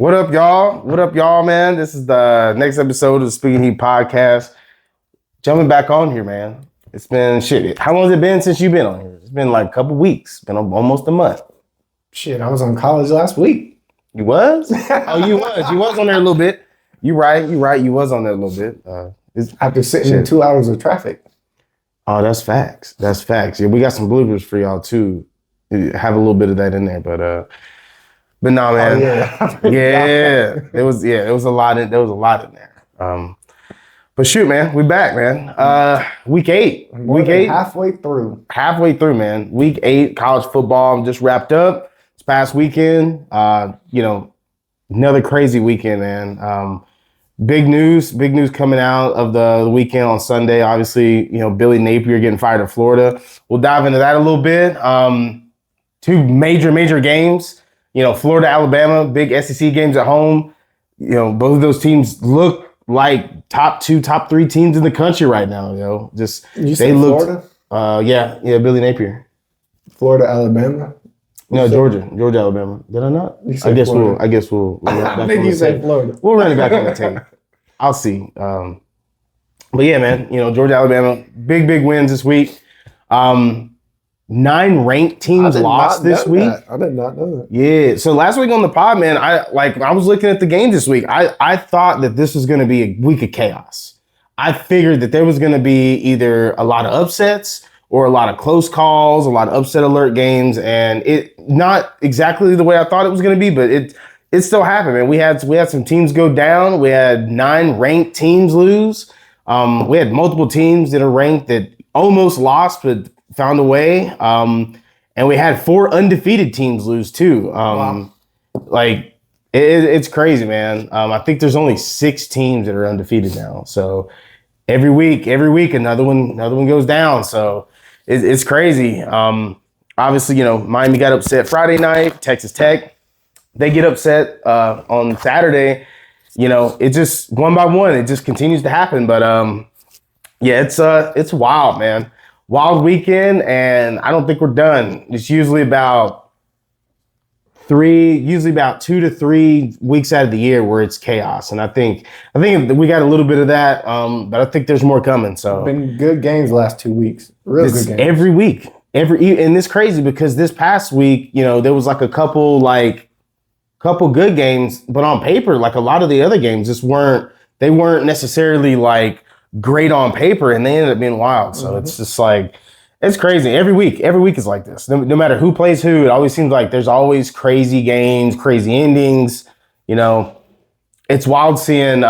What up, y'all? What up, y'all, man? This is the next episode of the Speaking Heat podcast. Jumping back on here, man. It's been shit. How long has it been since you've been on here? It's been like a couple weeks. Been almost a month. Shit, I was on college last week. You was? Oh, you was. You was on there a little bit. You right. You was on there a little bit. After sitting in 2 hours of traffic. Oh, that's facts. That's facts. Yeah, we got some bloopers for y'all too. Have a little bit of that in there, but nah, man. Oh, yeah. There was a lot in there. But shoot, man, we back, man. Week 8. Week 8. Halfway through. Halfway through, man. Week 8, college football just wrapped up this past weekend. Another crazy weekend, man. Big news coming out of the weekend on Sunday. Obviously, Billy Napier getting fired in Florida. We'll dive into that a little bit. 2 major games. Florida, Alabama, big SEC games at home. Both of those teams look like top 2, top 3 teams in the country right now. You said Florida? Yeah, Billy Napier. Florida, Alabama. No, Georgia, Alabama. Did I not? I guess we'll. I think you said Florida. We'll run it back on the tape. I'll see. But yeah, man. Georgia, Alabama, big wins this week. 9 ranked teams lost this week. I did not know that. Yeah. So last week on the pod, man, I was looking at the game this week. I thought that this was going to be a week of chaos. I figured that there was going to be either a lot of upsets or a lot of close calls, a lot of upset alert games, and it not exactly the way I thought it was going to be, but it still happened, man. We had some teams go down. We had 9 ranked teams lose. We had multiple teams that are ranked that almost lost but found a way. And we had 4 undefeated teams lose too. Wow. It's crazy, man. I think there's only 6 teams that are undefeated now. So every week another one goes down. So it's crazy. Obviously, Miami got upset Friday night. Texas Tech, they get upset on Saturday. It just one by one, it just continues to happen. But it's wild, man. Wild weekend, and I don't think we're done. It's usually about 2 to 3 weeks out of the year where it's chaos, and I think we got a little bit of that, but I think there's more coming. So been good games the last 2 weeks. Real good games every week. And it's crazy because this past week, there was like a couple good games, but on paper, like a lot of the other games just weren't necessarily like great on paper, and they ended up being wild. So It's just like, it's crazy. Every week is like this. No matter who plays who, it always seems like there's always crazy games, crazy endings. It's wild seeing,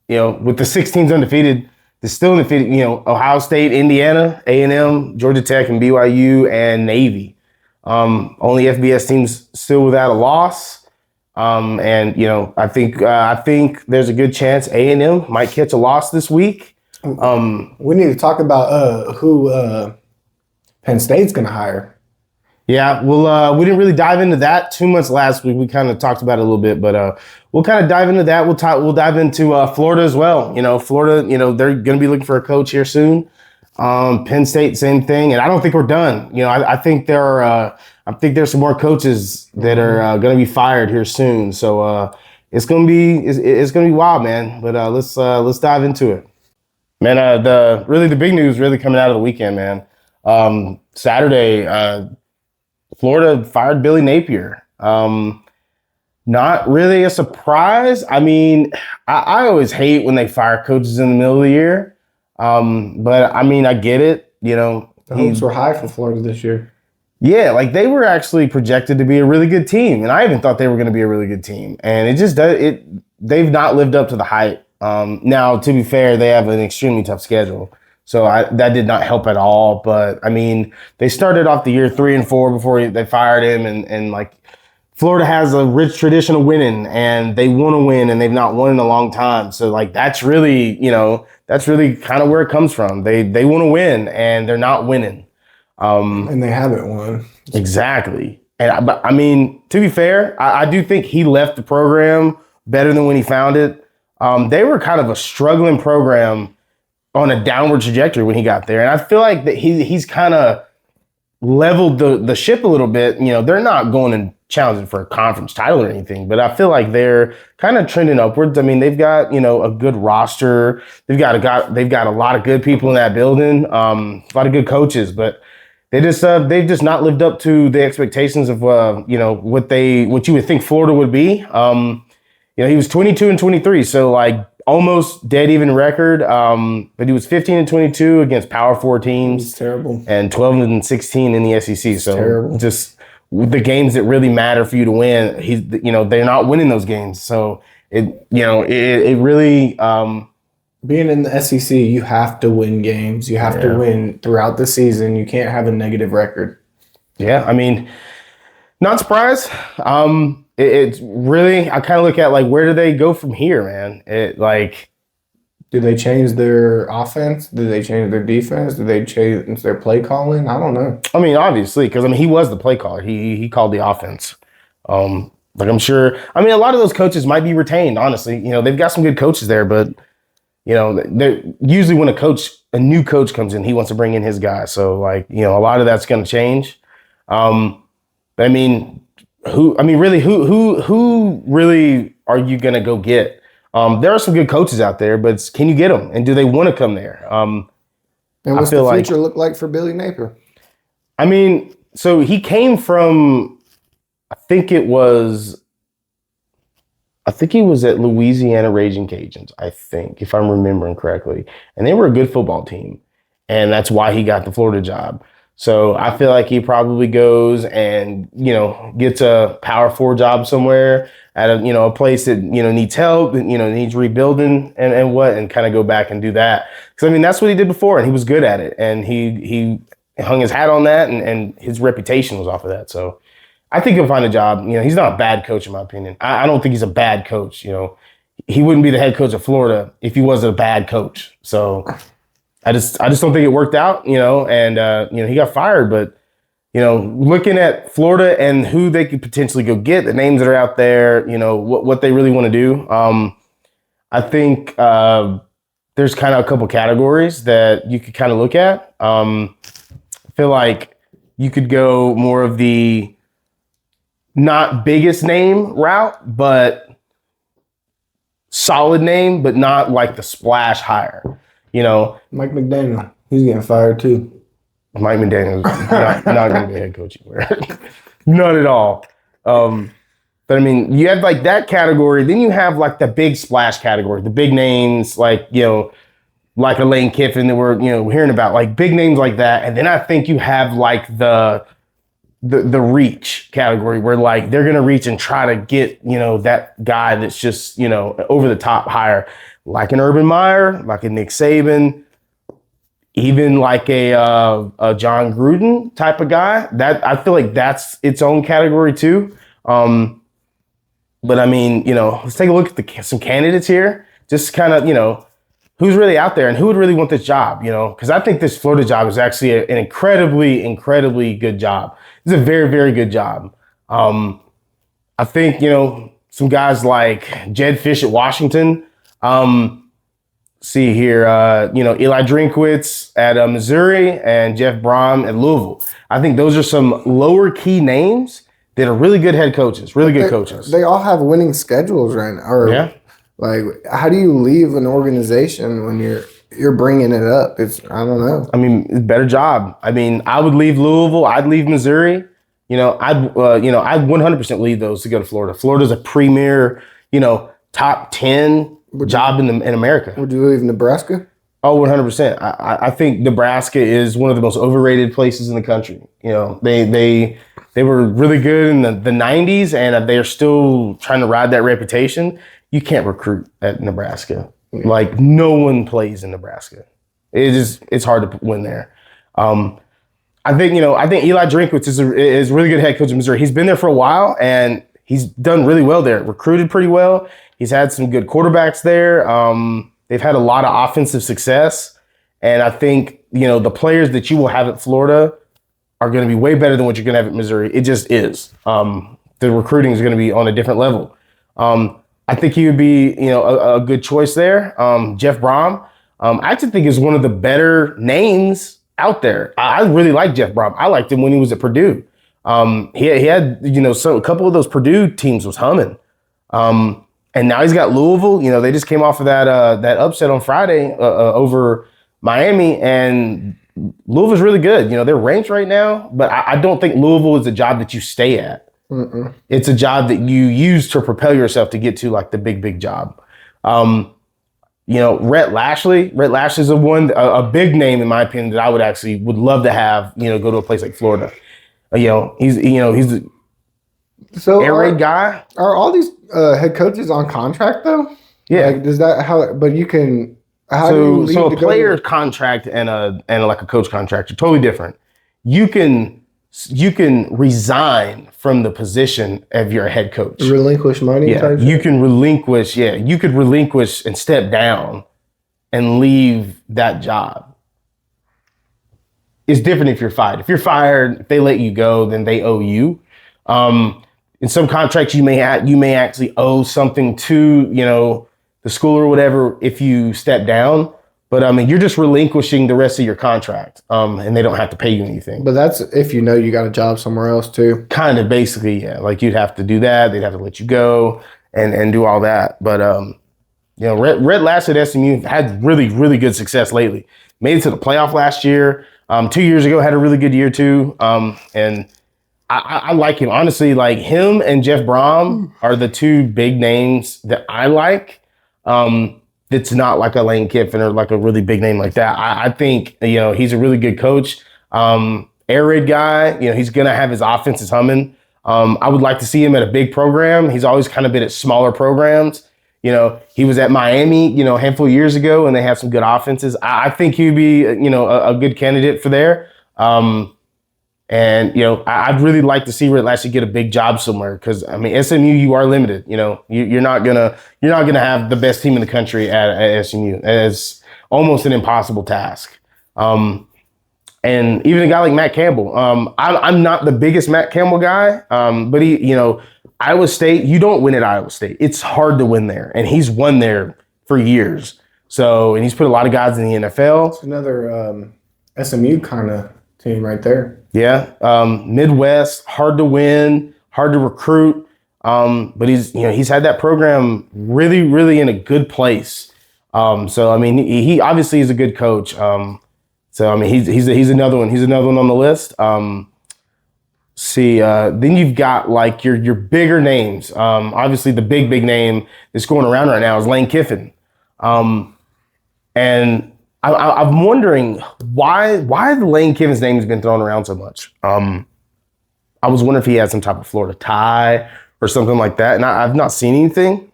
with the 6 teams undefeated, they're still undefeated, Ohio State, Indiana, A&M, Georgia Tech, and BYU, and Navy. Only FBS teams still without a loss. I think there's a good chance A&M might catch a loss this week. We need to talk about who Penn State's going to hire. Yeah, we didn't really dive into that too much last week. We kind of talked about it a little bit, but we'll kind of dive into that. We'll dive into Florida as well. Florida, they're going to be looking for a coach here soon. Penn State, same thing, and I don't think we're done. I think there's some more coaches that are going to be fired here soon. So it's going to be wild, man. But let's dive into it, man. The big news really coming out of the weekend, man. Saturday, Florida fired Billy Napier. Not really a surprise. I mean, I always hate when they fire coaches in the middle of the year. But I mean, I get it. The hopes were high for Florida this year. Yeah, like they were actually projected to be a really good team, and I even thought they were going to be a really good team. And it just does. They've not lived up to the hype. Now, to be fair, they have an extremely tough schedule, so that did not help at all. But I mean, they started off the year 3-4 before they fired him, and like Florida has a rich tradition of winning, and they want to win, and they've not won in a long time. So like that's really kind of where it comes from. They want to win, and they're not winning. And they haven't won. Exactly. But I mean, to be fair, I do think he left the program better than when he found it. They were kind of a struggling program on a downward trajectory when he got there. And I feel like that he's kind of leveled the ship a little bit. They're not going in challenging for a conference title or anything, but I feel like they're kind of trending upwards. I mean, they've got, a good roster. They've got a lot of good people in that building, a lot of good coaches, but they've just not lived up to the expectations of, what you would think Florida would be. He was 22-23, so like almost dead even record. But he was 15-22 against Power 4 teams. It's terrible. And 12-16 in the SEC. So terrible. Just the games that really matter for you to win, they're not winning those games. So it really. Being in the SEC, you have to win games. You have to win throughout the season. You can't have a negative record. Yeah, I mean, not surprised. It's really, I kind of look at like, where do they go from here, man? Do they change their offense? Do they change their defense? Do they change their play calling? I don't know. I mean, obviously, because he was the play caller. He called the offense. I'm sure. I mean, a lot of those coaches might be retained. Honestly, they've got some good coaches there, but they're usually when a new coach comes in, he wants to bring in his guy. So a lot of that's going to change. But I mean, who really are you going to go get? There are some good coaches out there, but can you get them? And do they want to come there? And what's the future look like for Billy Napier? I mean, so he came from, I think he was at Louisiana Raging Cajuns, I think, if I'm remembering correctly. And they were a good football team. And that's why he got the Florida job. So I feel like he probably goes and, gets a Power 4 job somewhere at a place that, needs help, needs rebuilding and kind of go back and do that. Because, I mean, that's what he did before, and he was good at it. And he hung his hat on that, and his reputation was off of that. So I think he'll find a job. He's not a bad coach, in my opinion. I don't think he's a bad coach. He wouldn't be the head coach of Florida if he wasn't a bad coach. So I just don't think it worked out, and he got fired. But, looking at Florida and who they could potentially go get, the names that are out there, what they really want to do. I think there's kind of a couple categories that you could kind of look at. I feel like you could go more of the not biggest name route, but solid name, but not like the splash hire. Mike McDaniel, he's getting fired too. Mike McDaniel's not going to be a head coach anywhere. Not at all. But I mean, you have like that category. Then you have like the big splash category, the big names like a Lane Kiffin that we're hearing about, like big names like that. And then I think you have like the reach category where like they're going to reach and try to get, that guy that's just, over the top hire, like an Urban Meyer, like a Nick Saban, even like a John Gruden type of guy. That I feel like that's its own category too. But I mean, let's take a look at some candidates here. Just kind of, who's really out there and who would really want this job, because I think this Florida job is actually an incredibly, incredibly good job. It's a very, very good job. I think, some guys like Jed Fish at Washington. See here, Eli Drinkwitz at Missouri and Jeff Brom at Louisville. I think those are some lower key names that are really good head coaches, really good coaches. They all have winning schedules right now. Yeah. Like, how do you leave an organization when you're bringing it up? I don't know. I mean, it's a better job. I mean, I would leave Louisville. I'd leave Missouri. I'd 100% leave those to go to Florida. Florida's a premier, top 10 job in America. Would you leave Nebraska? Oh, 100%. I think Nebraska is one of the most overrated places in the country. They were really good in the 90s, and they are still trying to ride that reputation. You can't recruit at Nebraska. Like, no one plays in Nebraska. It's hard to win there. I think Eli Drinkwitz is a really good head coach in Missouri. He's been there for a while, and he's done really well there. Recruited pretty well. He's had some good quarterbacks there. They've had a lot of offensive success. And I think, the players that you will have at Florida are going to be way better than what you're going to have at Missouri. It just is. The recruiting is going to be on a different level. I think he would be, a good choice there. Jeff Brom, I actually think is one of the better names out there. I really like Jeff Brom. I liked him when he was at Purdue. He had so a couple of those Purdue teams was humming. And now he's got Louisville. They just came off of that upset on Friday over Miami, and Louisville's really good. They're ranked right now, but I don't think Louisville is a job that you stay at. Mm-mm. It's a job that you use to propel yourself to get to like the big job. Rhett Lashlee. Rhett Lashlee's a big name in my opinion that I would love to have. Go to a place like Florida. He's the air raid guy. Are all these head coaches on contract though? Yeah. Like, does that how? But you can. How do you leave so to a go player's contract and like a coach contract are totally different. You can resign from the position of your head coach. relinquish money? Yeah, you can relinquish. Yeah, you could relinquish and step down and leave that job. It's different if you're fired. If you're fired, if they let you go, then they owe you. In some contracts, you may actually owe something to the school or whatever if you step down. But you're just relinquishing the rest of your contract, and they don't have to pay you anything. But that's if you got a job somewhere else too. Kind of, basically, yeah. Like you'd have to do that. They'd have to let you go and do all that. But Rhett Lashlee at SMU had really, really good success lately. Made it to the playoff last year. 2 years ago, had a really good year too. And I like him. Honestly, like him and Jeff Brom are the two big names that I like. It's not like a Lane Kiffin or like a really big name like that. I think, he's a really good coach. Air raid guy, he's going to have his offenses humming. I would like to see him at a big program. He's always kind of been at smaller programs. He was at Miami, a handful of years ago, and they have some good offenses. I think he would be, a good candidate for there. I'd really like to see Rhett Lashlee get a big job somewhere because SMU, you are limited. You're not gonna have the best team in the country at SMU. It's almost an impossible task. And even a guy like Matt Campbell, I'm not the biggest Matt Campbell guy, but he, Iowa State, you don't win at Iowa State. It's hard to win there, and he's won there for years. So, and he's put a lot of guys in the NFL. It's another SMU kind of team right there. Yeah, Midwest, hard to win, hard to recruit, but he's had that program really, really in a good place. He obviously is a good coach. He's another one. He's another one on the list. Then you've got like your bigger names. Obviously, the big name that's going around right now is Lane Kiffin, and I'm wondering why the Lane Kiffin's name has been thrown around so much. I was wondering if he had some type of Florida tie or something like that, and I've not seen anything.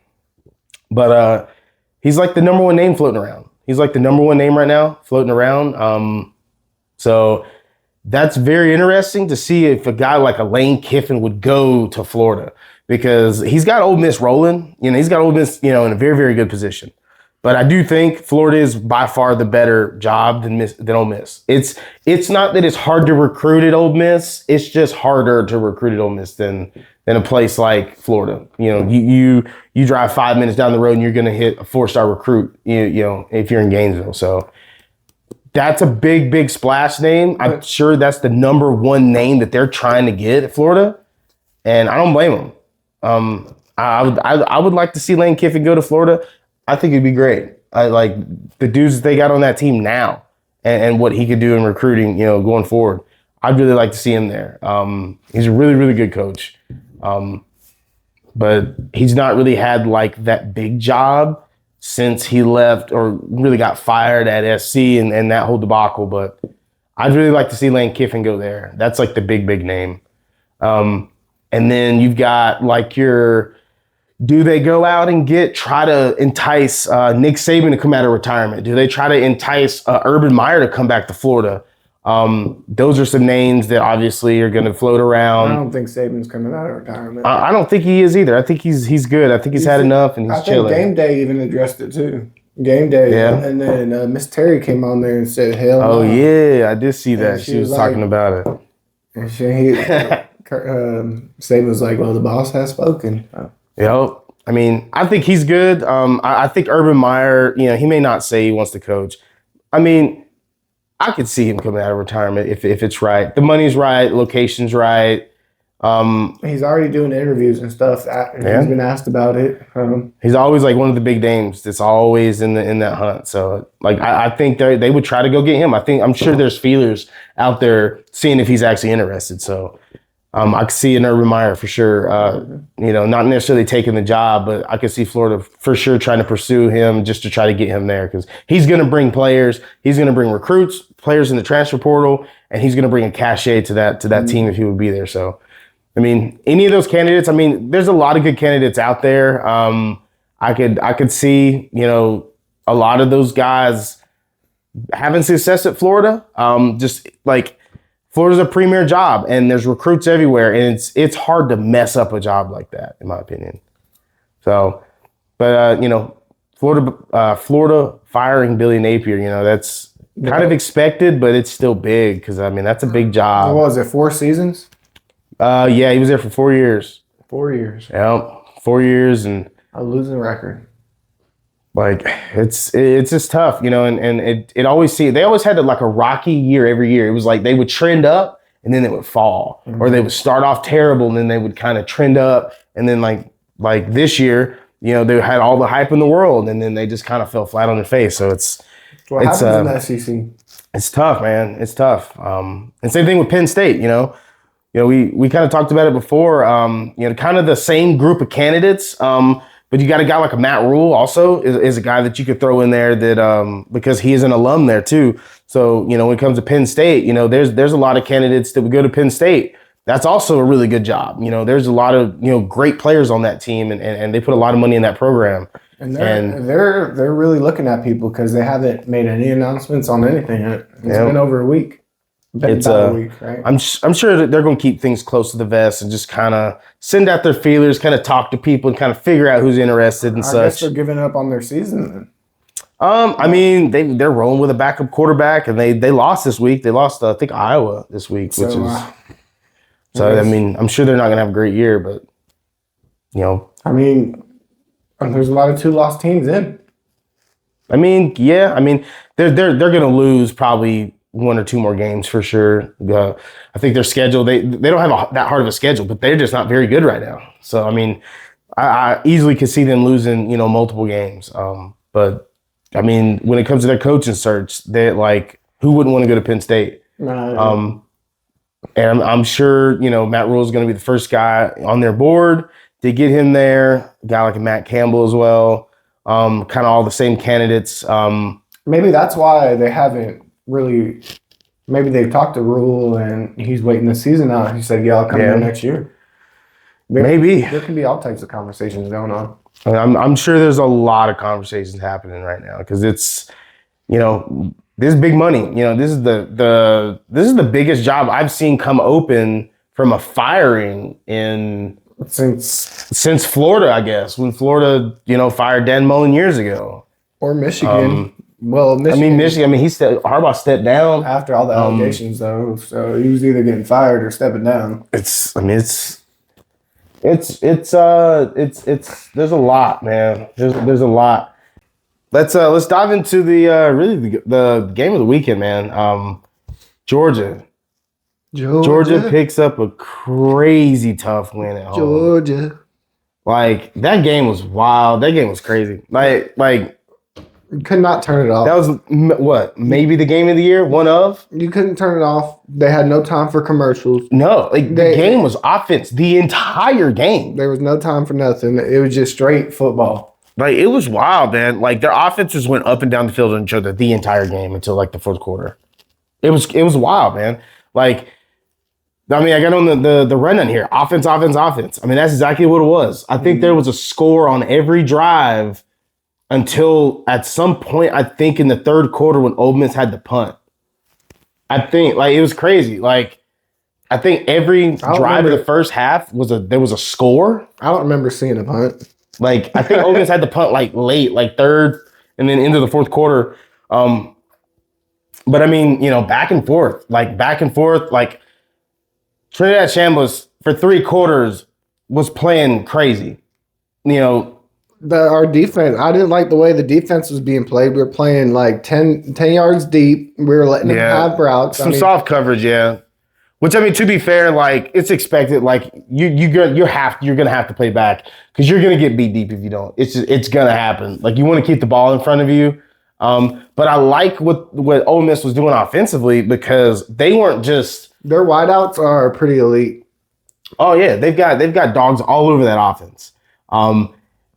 But he's like the number one name floating around. He's like the number one name right now floating around. So that's very interesting to see if a guy like a Lane Kiffin would go to Florida because he's got Ole Miss rolling. He's got Ole Miss, in a very, very good position. But I do think Florida is by far the better job than Ole Miss. It's not that it's hard to recruit at Ole Miss. It's just harder to recruit at Ole Miss than a place like Florida. You drive 5 minutes down the road and you're going to hit a 4-star recruit. If you're in Gainesville. So that's a big splash name. I'm sure that's the number one name that they're trying to get at Florida, and I don't blame them. I would like to see Lane Kiffin go to Florida. I think it'd be great. I like the dudes that they got on that team now and what he could do in recruiting, going forward. I'd really like to see him there. He's a really, really good coach. But he's not really had like that big job since he left or really got fired at SC and that whole debacle. But I'd really like to see Lane Kiffin go there. That's like the big name. And then you've got like do they go out and try to entice Nick Saban to come out of retirement? Do they try to entice Urban Meyer to come back to Florida? Those are some names that obviously are going to float around. I don't think Saban's coming out of retirement. I don't think he is either. I think he's good. I think he's had enough and he's chilling. I think Game Day even addressed it too. Game Day. Yeah. And then Miss Terry came on there and said, hell no. Oh, yeah. I did see that. She was talking about it. And Saban was like, well, the boss has spoken. Yep. I think he's good. I think Urban Meyer, he may not say he wants to coach. I could see him coming out of retirement if it's right. The money's right, location's right. He's already doing interviews and stuff. He's been asked about it. He's always like one of the big names that's always in that hunt. So like I think they would try to go get him. I'm sure there's feelers out there seeing if he's actually interested. So I could see an Urban Meyer for sure. Not necessarily taking the job, but I could see Florida for sure trying to pursue him just to try to get him there because he's going to bring players. He's going to bring recruits, players in the transfer portal, and he's going to bring a cachet to that team if he would be there. So. I mean, any of those candidates, there's a lot of good candidates out there. I could see, a lot of those guys having success at Florida. Just like Florida's a premier job and there's recruits everywhere. And it's hard to mess up a job like that, in my opinion. So, but, Florida firing Billy Napier, that's kind of expected, but it's still big because, that's a big job. What was it, 4 seasons? Yeah, he was there for 4 years. 4 years. Yeah, 4 years and a losing record. Like it's just tough, and they always had like a rocky year every year. It was like they would trend up and then it would fall, or they would start off terrible and then they would kind of trend up, and then like this year, they had all the hype in the world and then they just kind of fell flat on their face. So what happens in the SEC? It's tough, man. It's tough. And same thing with Penn State. We kind of talked about it before, kind of the same group of candidates. But you got a guy like a Matt Rule also is a guy that you could throw in there that because he is an alum there too. So, when it comes to Penn State, there's a lot of candidates that would go to Penn State. That's also a really good job. There's a lot of, great players on that team and they put a lot of money in that program. And they're really looking at people because they haven't made any announcements on anything yet. It's been over a week. It's week, right? I'm sure that they're going to keep things close to the vest and just kind of send out their feelers, kind of talk to people and kind of figure out who's interested and such. I guess they're giving up on their season then. They're rolling with a backup quarterback and they lost this week. They lost, I think, Iowa this week, which is I'm sure they're not going to have a great year, but there's a lot of 2-loss teams in. They're going to lose probably 1 or 2 more games for sure. I think their schedule, they don't have that hard of a schedule, but they're just not very good right now. So, I easily could see them losing, multiple games. But when it comes to their coaching search, they who wouldn't want to go to Penn State? And I'm sure, Matt Rule is going to be the first guy on their board to get him there. A guy like Matt Campbell as well. Kind of all the same candidates. Maybe that's why they haven't really. Maybe they've talked to Rule and he's waiting the season out. He said, I'll come in next year. Maybe. There can be all types of conversations going on. I'm sure there's a lot of conversations happening right now because it's, this is big money. This is the biggest job I've seen come open from a firing since Florida, I guess, when Florida, fired Dan Mullen years ago. Or Michigan. Michigan. Harbaugh stepped down after all the allegations, though. So he was either getting fired or stepping down. There's a lot, man. There's a lot. Let's dive into the game of the weekend, man. Georgia picks up a crazy tough win at home. Georgia. That game was wild. That game was crazy. You could not turn it off. That was what? Maybe the game of the year? One of? You couldn't turn it off. They had no time for commercials. No, the game was offense the entire game. There was no time for nothing. It was just straight football. It was wild, man. Their offenses went up and down the field on each other the entire game until the fourth quarter. It was wild, man. I got on the run-on here. Offense. That's exactly what it was. I think there was a score on every drive until at some point, I think in the third quarter when Ole Miss had the punt. I think it was crazy. I think every drive of the first half there was a score. I don't remember seeing a punt. I think Ole Miss had the punt late, third and then into the fourth quarter. But back and forth. Trinidad Chambliss for 3 quarters was playing crazy. Our defense, I didn't like the way the defense was being played. We were playing 10 yards deep. We were letting them have routes. Some soft coverage, yeah. Which, I mean, to be fair, like, it's expected. Like, you're gonna have to play back because you're gonna get beat deep if you don't. It's gonna happen. Like, you want to keep the ball in front of you. But I like what Ole Miss was doing offensively because they weren't just their wideouts are pretty elite. Oh yeah, they've got dogs all over that offense.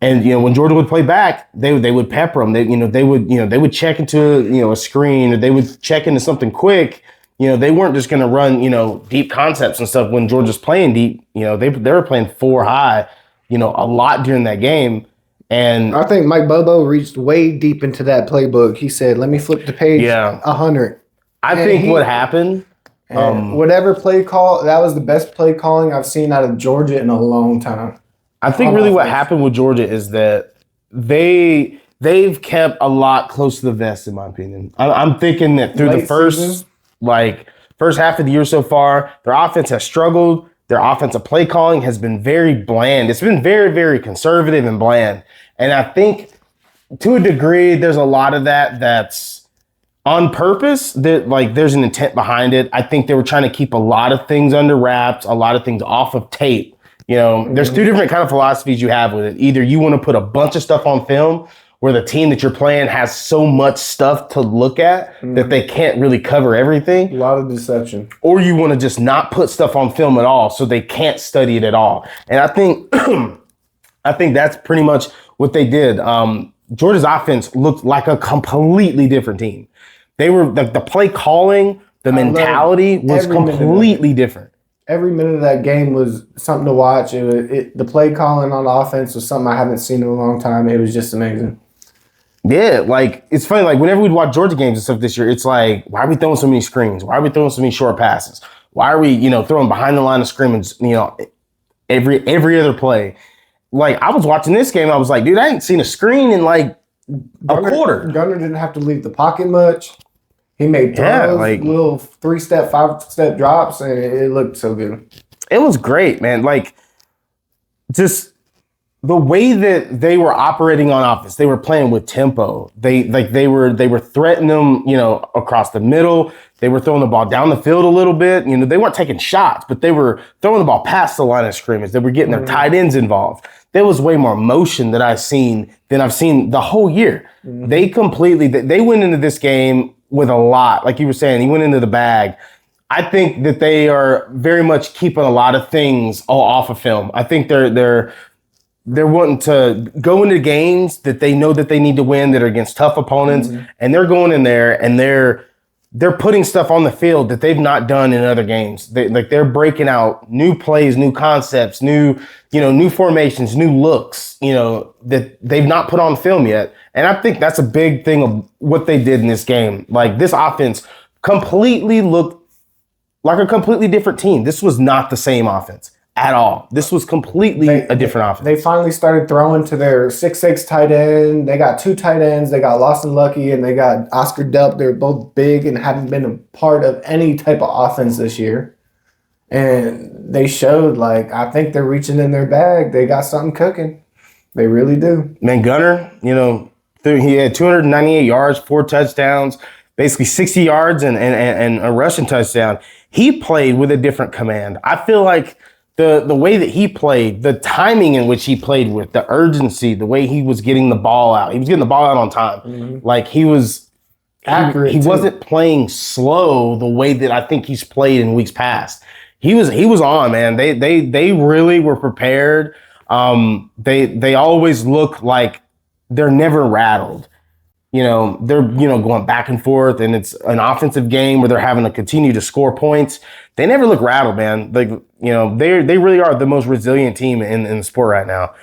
And when Georgia would play back, they would pepper them. They would check into a screen, or they would check into something quick. They weren't just going to run, deep concepts and stuff when Georgia's playing deep. They were playing 4 high, a lot during that game. And I think Mike Bobo reached way deep into that playbook. He said, let me flip the page 100. I think what happened, whatever play call, that was the best play calling I've seen out of Georgia in a long time. I think really what happened with Georgia is that they've kept a lot close to the vest, in my opinion. I'm thinking that through the first half of the year so far, their offense has struggled. Their offensive play calling has been very bland. It's been very, very conservative and bland. And I think to a degree, there's a lot of that's on purpose. That there's an intent behind it. I think they were trying to keep a lot of things under wraps, a lot of things off of tape. There's 2 different kind of philosophies you have with it. Either you want to put a bunch of stuff on film where the team that you're playing has so much stuff to look at that they can't really cover everything. A lot of deception. Or you want to just not put stuff on film at all so they can't study it at all. And I think I think that's pretty much what they did. Georgia's offense looked like a completely different team. They were the play calling, the mentality was completely different. Every minute of that game was something to watch. The play calling on offense was something I haven't seen in a long time. It was just amazing. Yeah, it's funny. Whenever we'd watch Georgia games and stuff this year, it's like, why are we throwing so many screens? Why are we throwing so many short passes? Why are we, throwing behind the line of scrimmage, every other play? I was watching this game, I was like, dude, I ain't seen a screen in a quarter. Gunner didn't have to leave the pocket much. He made throws, little 3-step, 5-step drops, and it looked so good. It was great, man. Just the way that they were operating on offense, they were playing with tempo. They were threatening them, across the middle. They were throwing the ball down the field a little bit. They weren't taking shots, but they were throwing the ball past the line of scrimmage. They were getting their tight ends involved. There was way more motion than I've seen the whole year. Mm-hmm. They went into this game with a lot. Like you were saying, he went into the bag. I think that they are very much keeping a lot of things all off of film. I think they're wanting to go into games that they know that they need to win, that are against tough opponents, and they're going in there and they're putting stuff on the field that they've not done in other games. They're breaking out new plays, new concepts, new formations, new looks, that they've not put on film yet. And I think that's a big thing of what they did in this game. This offense completely looked like a completely different team. This was not the same offense at all. This was completely a different offense. They finally started throwing to their 6'6" tight end. They got 2 tight ends. They got Lawson Lucky and they got Oscar Delp. They're both big and haven't been a part of any type of offense this year. And they showed, I think they're reaching in their bag. They got something cooking. They really do. Man, Gunner, he had 298 yards, 4 touchdowns, basically 60 yards and a rushing touchdown. He played with a different command. I feel like the way that he played, the timing in which he played with, the urgency, the way he was getting the ball out. He was getting the ball out on time. Mm-hmm. He was accurate. He wasn't playing slow the way that I think he's played in weeks past. He was on, man. They really were prepared. They always look like they're never rattled. They're going back and forth, and it's an offensive game where they're having to continue to score points. They never look rattled, man. They really are the most resilient team in the sport right now.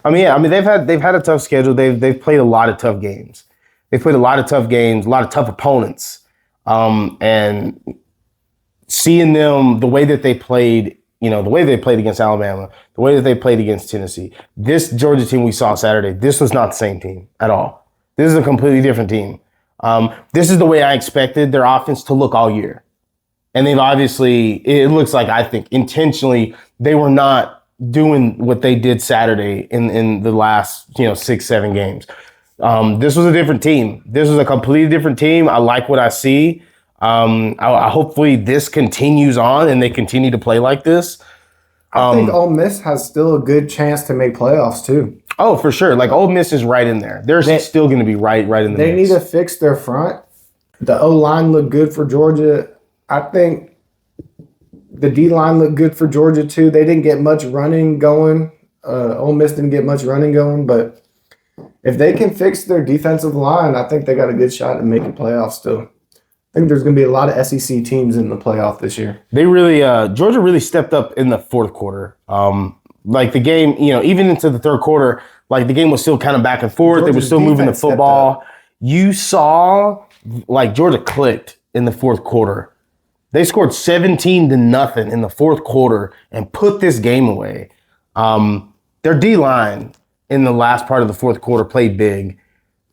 They've had a tough schedule. They've played a lot of tough games. They've played a lot of tough games, a lot of tough opponents. And seeing them the way that they played, the way they played against Alabama, the way that they played against Tennessee, this Georgia team we saw Saturday, this was not the same team at all. This is a completely different team. This is the way I expected their offense to look all year. And they've obviously, it looks like, I think, intentionally, they were not doing what they did Saturday in the last, 6-7 games. This was a different team. This was a completely different team. I like what I see. Hopefully this continues on and they continue to play like this. I think Ole Miss has still a good chance to make playoffs too. Oh, for sure. Like Ole Miss is right in there. They're still going to be right in the They mix. need to fix their front. The O-line looked good for Georgia. I think the D-line looked good for Georgia too. They didn't get much running going. Ole Miss didn't get much running going, but if they can fix their defensive line, I think they got a good shot at making playoffs still. I think there's going to be a lot of SEC teams in the playoff this year. They really, Georgia really stepped up in the fourth quarter. Like the game, even into the third quarter, like the game was still kind of back and forth. They were Georgia's still moving the defense stepped football. You saw like Georgia clicked in the fourth quarter. They scored 17-0 in the fourth quarter and put this game away. Their D-line in the last part of the fourth quarter played big.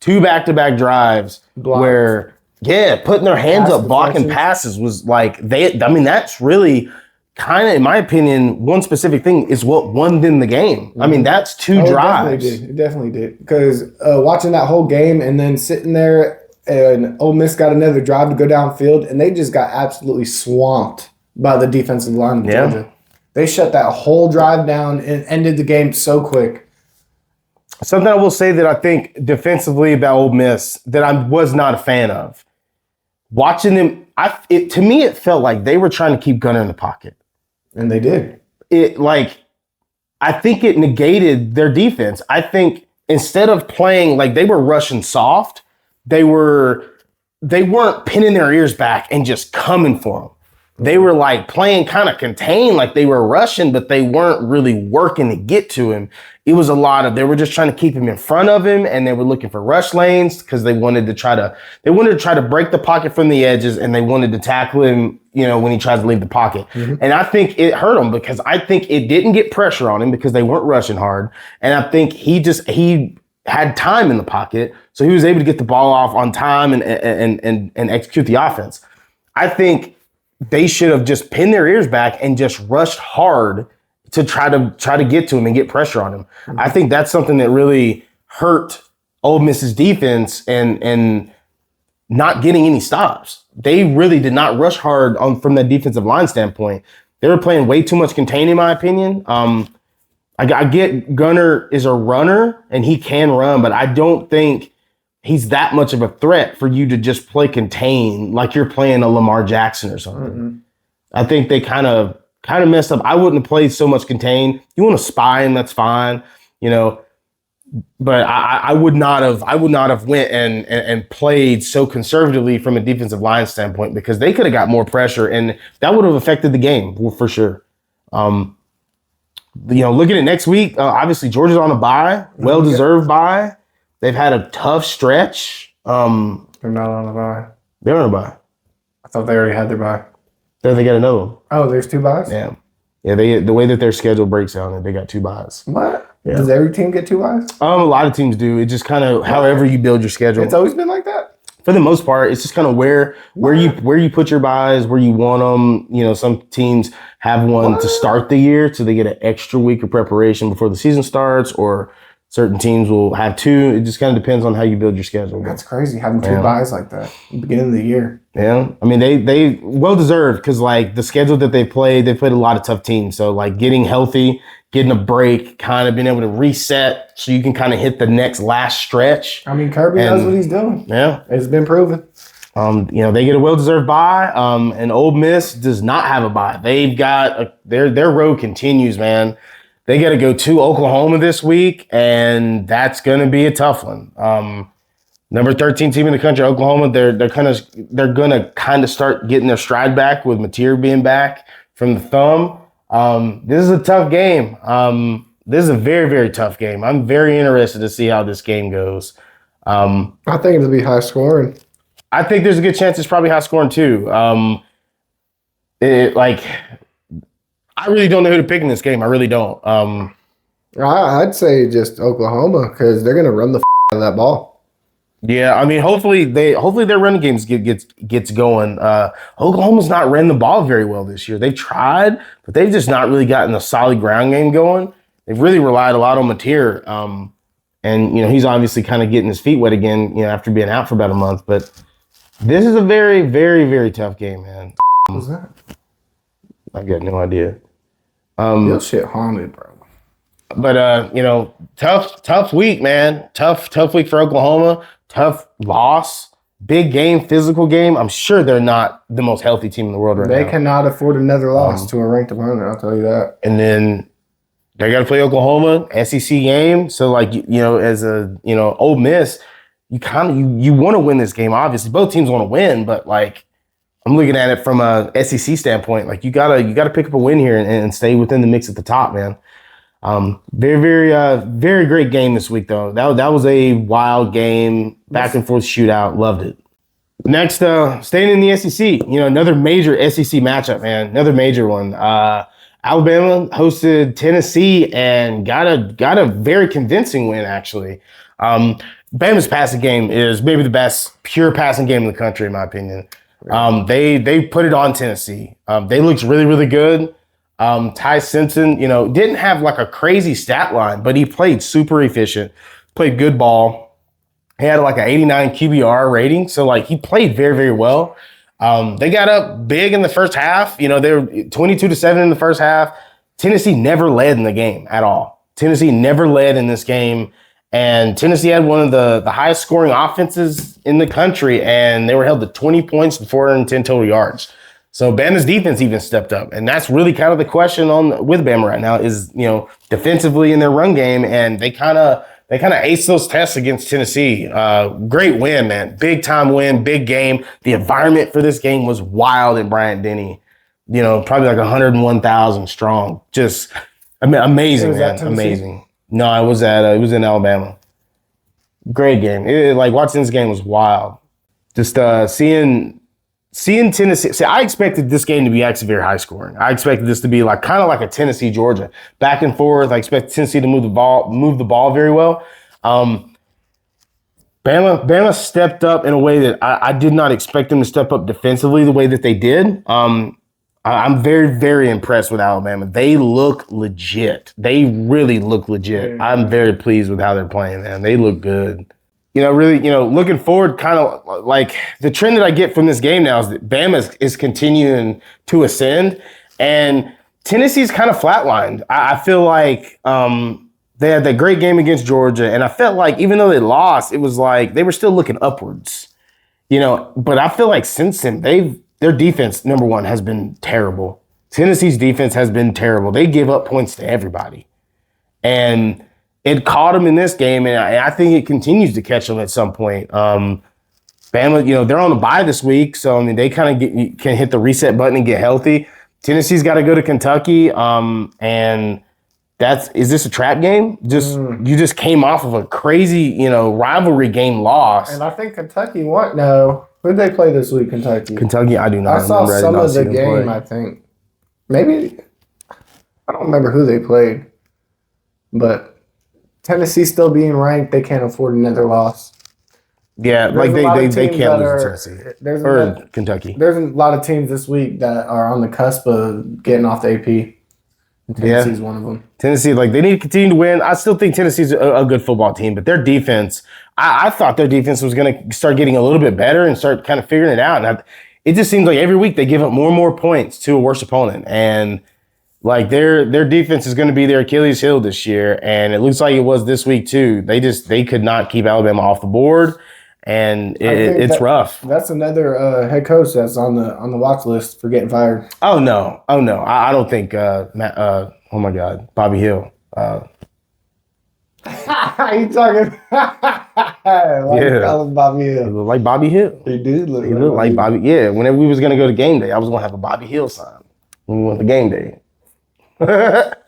2 back-to-back drives where, putting their hands up, blocking passes was like, that's really kind of, in my opinion, one specific thing is what won them the game. Mm-hmm. I mean, that's 2 drives. It definitely did. Because watching that whole game and then sitting there and Ole Miss got another drive to go downfield and they just got absolutely swamped by the defensive line of Georgia. They shut that whole drive down and ended the game so quick. Something I will say that I think defensively about Ole Miss that I was not a fan of. Watching them, to me, it felt like they were trying to keep Gunner in the pocket. And they did. I think it negated their defense. I think instead of playing like they were rushing soft, they weren't pinning their ears back and just coming for them. They were like playing kind of contained, like they were rushing, but they weren't really working to get to him. It was a lot of, they were just trying to keep him in front of him and they were looking for rush lanes because they wanted to try to break the pocket from the edges and they wanted to tackle him, when he tries to leave the pocket. Mm-hmm. And I think it hurt him because I think it didn't get pressure on him because they weren't rushing hard. And I think he had time in the pocket, so he was able to get the ball off on time and execute the offense. I think they should have just pinned their ears back and just rushed hard to try to get to him and get pressure on him. Mm-hmm. I think that's something that really hurt Ole Miss's defense and not getting any stops. They really did not rush hard from that defensive line standpoint. They were playing way too much contain, in my opinion. I get Gunner is a runner and he can run, but I don't think he's that much of a threat for you to just play contain like you're playing a Lamar Jackson or something. Mm-hmm. I think they kind of messed up. I wouldn't have played so much contain. You want to spy him, that's fine, but I would not have went and played so conservatively from a defensive line standpoint because they could have got more pressure and that would have affected the game for sure. Looking at next week, obviously Georgia's on a bye, well-deserved bye. They've had a tough stretch. They're not on a bye. They're on a bye. I thought they already had their bye. Then they got another one. Oh, there's 2 byes? Yeah. Yeah, the way that their schedule breaks down, they got 2 byes. What? Yeah. Does every team get 2 byes? A lot of teams do. It just kind of however you build your schedule. It's always been like that? For the most part, it's just kind of where you put your byes, where you want them. Some teams have one to start the year, so they get an extra week of preparation before the season starts, or certain teams will have 2. It just kind of depends on how you build your schedule. That's crazy, having 2 byes like that at the beginning of the year. Yeah. I mean, they well-deserved because, like, the schedule that they played a lot of tough teams. So, like, getting healthy, getting a break, kind of being able to reset so you can kind of hit the last stretch. I mean, Kirby knows what he's doing. Yeah. It's been proven. They get a well-deserved bye, and Ole Miss does not have a bye. They've got their road continues, man. They got to go to Oklahoma this week, and that's going to be a tough one. Number 13 team in the country, Oklahoma. They're gonna kind of start getting their stride back with Mateer being back from the thumb. This is a tough game. This is a very, very tough game. I'm very interested to see how this game goes. I think it'll be high scoring. I think there's a good chance it's probably high scoring too. I really don't know who to pick in this game. I really don't. I'd say just Oklahoma because they're gonna run the out of that ball. Yeah, I mean, hopefully their running games gets going. Oklahoma's not ran the ball very well this year. They've tried, but they've just not really gotten a solid ground game going. They've really relied a lot on Mateer, and he's obviously kind of getting his feet wet again, after being out for about a month. But This is a very, very, very tough game, man. What was that? I've got no idea. Your shit haunted, bro. But tough week, man. Tough week for Oklahoma. Tough loss. Big game, physical game. I'm sure they're not the most healthy team in the world right now. They cannot afford another loss to a ranked opponent, I'll tell you that. And then they got to play Oklahoma, SEC game. So, like, as a, Ole Miss, you want to win this game, obviously. Both teams want to win, but, like, I'm looking at it from a SEC standpoint. Like, you gotta pick up a win here and stay within the mix at the top, man. Very, very, very great game this week, though. That was a wild game, back and forth shootout. Loved it. Next, staying in the SEC, another major SEC matchup, man. Another major one. Alabama hosted Tennessee and got a very convincing win, actually. Bama's passing game is maybe the best pure passing game in the country, in my opinion. They put it on Tennessee. They looked really, really good. Ty Simpson, didn't have like a crazy stat line, but he played super efficient, played good ball. He had like an 89 QBR rating. So like he played very, very well. They got up big in the first half. They were 22-7 in the first half. Tennessee never led in the game at all. Tennessee never led in this game. And Tennessee had one of the highest scoring offenses in the country, and they were held to 20 points and 410 total yards. So Bama's defense even stepped up, and that's really kind of the question with Bama right now is, defensively in their run game, and they kind of aced those tests against Tennessee. Great win, man. Big time win, big game. The environment for this game was wild in Bryant-Denny. Probably like 101,000 strong. Just amazing, man. Amazing. No, it was in Alabama. Great game. Watching this game was wild. Just seeing Tennessee. See, I expected this game to be actually very high scoring. I expected this to be kind of like a Tennessee Georgia, back and forth. I expect Tennessee to move the ball very well. Bama stepped up in a way that I did not expect them to step up defensively the way that they did. I'm very, very impressed with Alabama. They look legit. They really look legit. I'm very pleased with how they're playing, man. They look good. Really, looking forward, kind of like the trend that I get from this game now is that Bama is continuing to ascend, and Tennessee's kind of flatlined. I feel like they had that great game against Georgia, and I felt like even though they lost, it was like they were still looking upwards. But I feel like since then, their defense, number one, has been terrible. Tennessee's defense has been terrible. They give up points to everybody. And it caught them in this game, and I think it continues to catch them at some point. Bama, they're on a bye this week, so, they kind of can hit the reset button and get healthy. Tennessee's got to go to Kentucky, and is this a trap game? You just came off of a crazy, rivalry game loss. And I think Kentucky won. No. Who did they play this week, Kentucky? Kentucky, I do not remember. I saw some of the game, I think. Maybe, I don't remember who they played. But Tennessee still being ranked, they can't afford another loss. Yeah, they can't lose to Tennessee. Kentucky. There's a lot of teams this week that are on the cusp of getting off the AP. Tennessee's one of them. Tennessee, they need to continue to win. I still think Tennessee's a good football team, but their defense, I thought their defense was going to start getting a little bit better and start kind of figuring it out. And it just seems like every week they give up more and more points to a worse opponent. And their defense is going to be their Achilles heel this year. And it looks like it was this week too. They could not keep Alabama off the board. And it's rough. That's another head coach that's on the watch list for getting fired. Oh no! I don't think oh my God, Bobby Hill. You talking? Bobby Hill. He looked like Bobby Hill. He did look. He looked like Bobby. Yeah. Whenever we was gonna go to game day, I was gonna have a Bobby Hill sign when we went to game day. But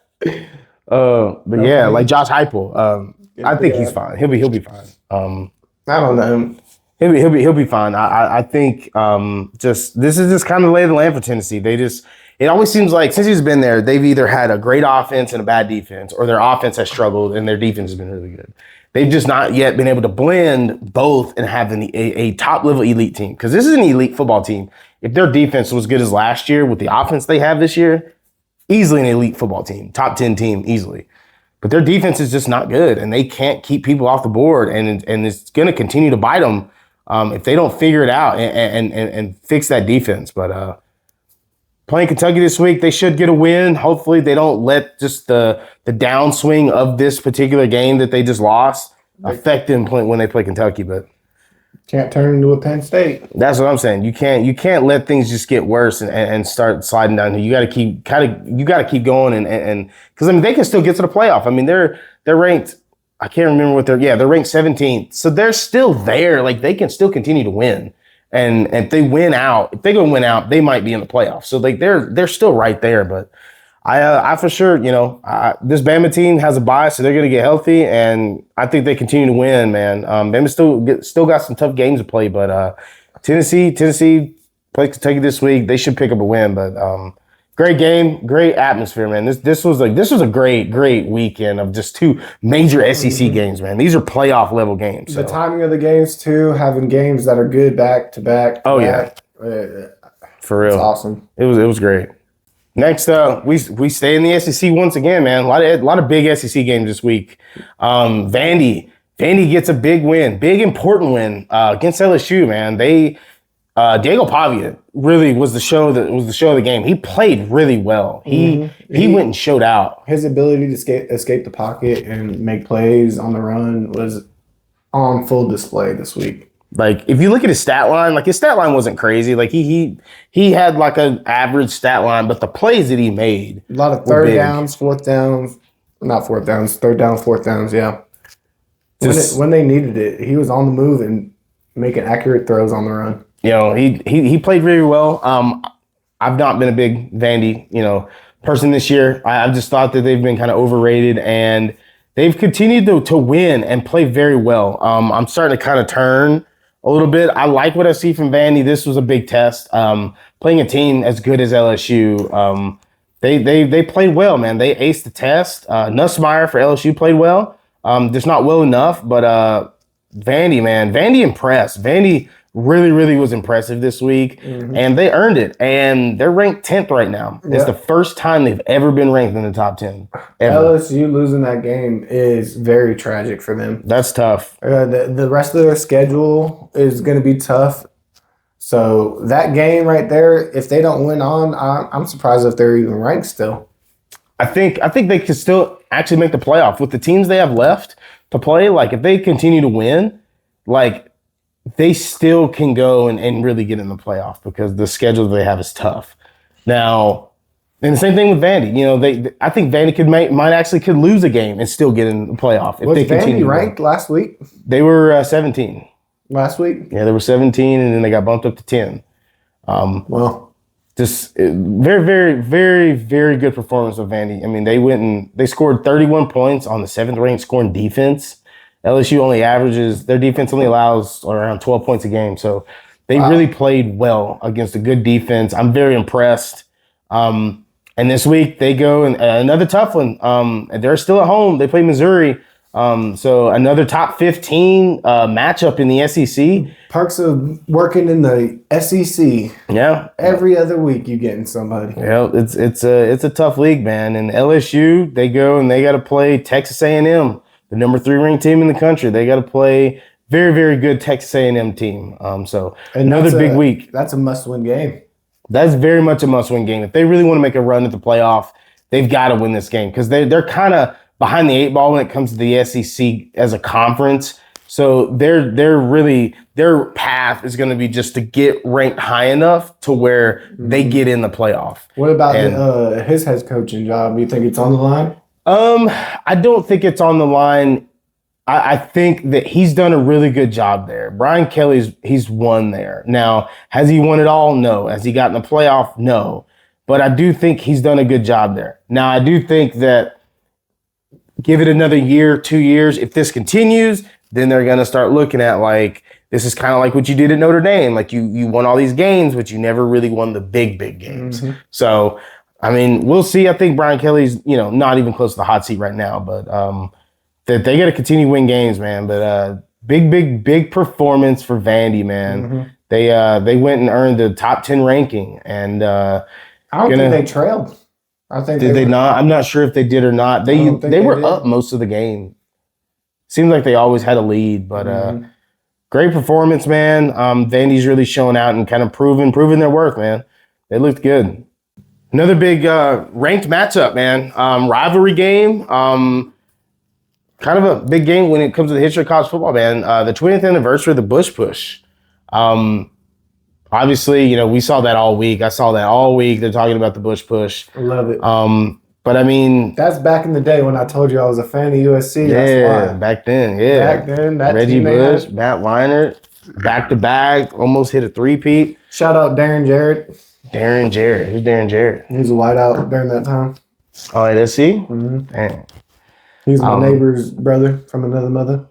yeah, like Josh Heupel. I think he's fine. He'll be fine. I don't know. He'll be fine. I think this is just kind of the lay of the land for Tennessee. It always seems like since he's been there, they've either had a great offense and a bad defense, or their offense has struggled and their defense has been really good. They've just not yet been able to blend both and have a top level elite team. Because this is an elite football team. If their defense was good as last year with the offense they have this year, easily an elite football team, top 10 team easily. But their defense is just not good, and they can't keep people off the board, and it's going to continue to bite them if they don't figure it out and fix that defense. But playing Kentucky this week, they should get a win. Hopefully they don't let just the downswing of this particular game that they just lost affect them when they play Kentucky. But can't turn into a Penn State. that's what I'm saying. You can't let things just get worse and start sliding down here. You got to keep going and because I mean they can still get to the playoff. I mean they're ranked. I can't remember what they're ranked 17th. So they're still there. Like they can still continue to win. And if they win out, they might be in the playoffs. So like they're still right there. But I for sure, this Bama team has a bias, so they're going to get healthy, and I think they continue to win, man. Bama still got some tough games to play, but Tennessee plays Kentucky this week. They should pick up a win, but great game, great atmosphere, man. This was a great weekend of just two major SEC games, man. These are playoff level games. The timing of the games too, having games that are good back to back. Oh yeah, for real, it's awesome. It was great. Next up, we stay in the SEC once again, man. A lot of big SEC games this week. Vandy gets a big win, big important win against LSU, man. Diego Pavia really was the show of the game. He played really well. He went and showed out. His ability to escape the pocket and make plays on the run was on full display this week. Like if you look at his stat line, like his stat line wasn't crazy. Like he had like an average stat line, but the plays that he made, a lot of third downs, fourth downs, not fourth downs, third down, fourth downs. Yeah, when they needed it, he was on the move and making accurate throws on the run. He played really well. I've not been a big Vandy, person this year. I've just thought that they've been kind of overrated, and they've continued to win and play very well. I'm starting to kind of turn a little bit. I like what I see from Vandy. This was a big test. Playing a team as good as LSU, they played well, man. They aced the test. Nussmeier for LSU played well. Just not well enough, but Vandy impressed. Vandy really was impressive this week, and they earned it. And they're ranked 10th right now. Yeah. It's the first time they've ever been ranked in the top 10. Ever. LSU losing that game is very tragic for them. That's tough. The rest of their schedule is going to be tough. So that game right there, if they don't win on, I'm surprised if they're even ranked still. I think they could still actually make the playoff with the teams they have left to play. Like if they continue to win, like they still can go and really get in the playoff because the schedule they have is tough. Now, and the same thing with Vandy. I think Vandy might could lose a game and still get in the playoff if they continue. Was Vandy ranked last week? They were 17 last week. Yeah, they were 17, and then they got bumped up to 10. Just very good performance of Vandy. I mean, they went and they scored 31 points on the 7th ranked scoring defense. LSU their defense only allows around 12 points a game. So they really played well against a good defense. I'm very impressed. And this week they go and another tough one. They're still at home. They play Missouri. So another top 15 matchup in the SEC. Perks of working in the SEC. Yeah. Every other week you getting somebody. Yeah, it's a tough league, man. And LSU, they go and they got to play Texas A&M. The number 3 ranked team in the country. They got to play very good Texas A&M team. So another big week. That's a must-win game. That's very much a must-win game. If they really want to make a run at the playoff, they've got to win this game because they're kind of behind the 8 ball when it comes to the SEC as a conference. So their path is going to be just to get ranked high enough to where they get in the playoff. What about his head coaching job? You think it's on the line? I don't think it's on the line. I think that he's done a really good job there. Brian he's won there. Now, has he won it all? No. Has he gotten the playoff? No. But I do think he's done a good job there. Now, I do think that give it another year, 2 years. If this continues, then they're going to start looking at like, this is kind of like what you did at Notre Dame. Like you won all these games, but you never really won the big games. Mm-hmm. So, I mean, we'll see. I think Brian Kelly's, not even close to the hot seat right now, but that they got to continue to win games, man. But big performance for Vandy, man. Mm-hmm. They went and earned the top 10 ranking, and I don't think they trailed. I think did they not? I'm not sure if they did or not. They were up most of the game. Seems like they always had a lead, but great performance, man. Vandy's really showing out and kind of proving their worth, man. They looked good. Another big ranked matchup, man. Rivalry game. Kind of a big game when it comes to the history of college football, man. The 20th anniversary of the Bush Push. Obviously, you know, we saw that all week. I saw that all week. They're talking about the Bush Push. I love it. But I mean, that's back in the day when I told you I was a fan of USC. Yeah, that's why. back then, yeah. Back then, that Reggie team Bush, Matt Leinart, back to back, almost hit a three-peat. Shout out Darren Jarrett. Darren Jarrett. Who's Darren Jarrett? He was a wideout during that time. Oh, at SC? Mm-hmm. Dang. He's my neighbor's brother from another mother.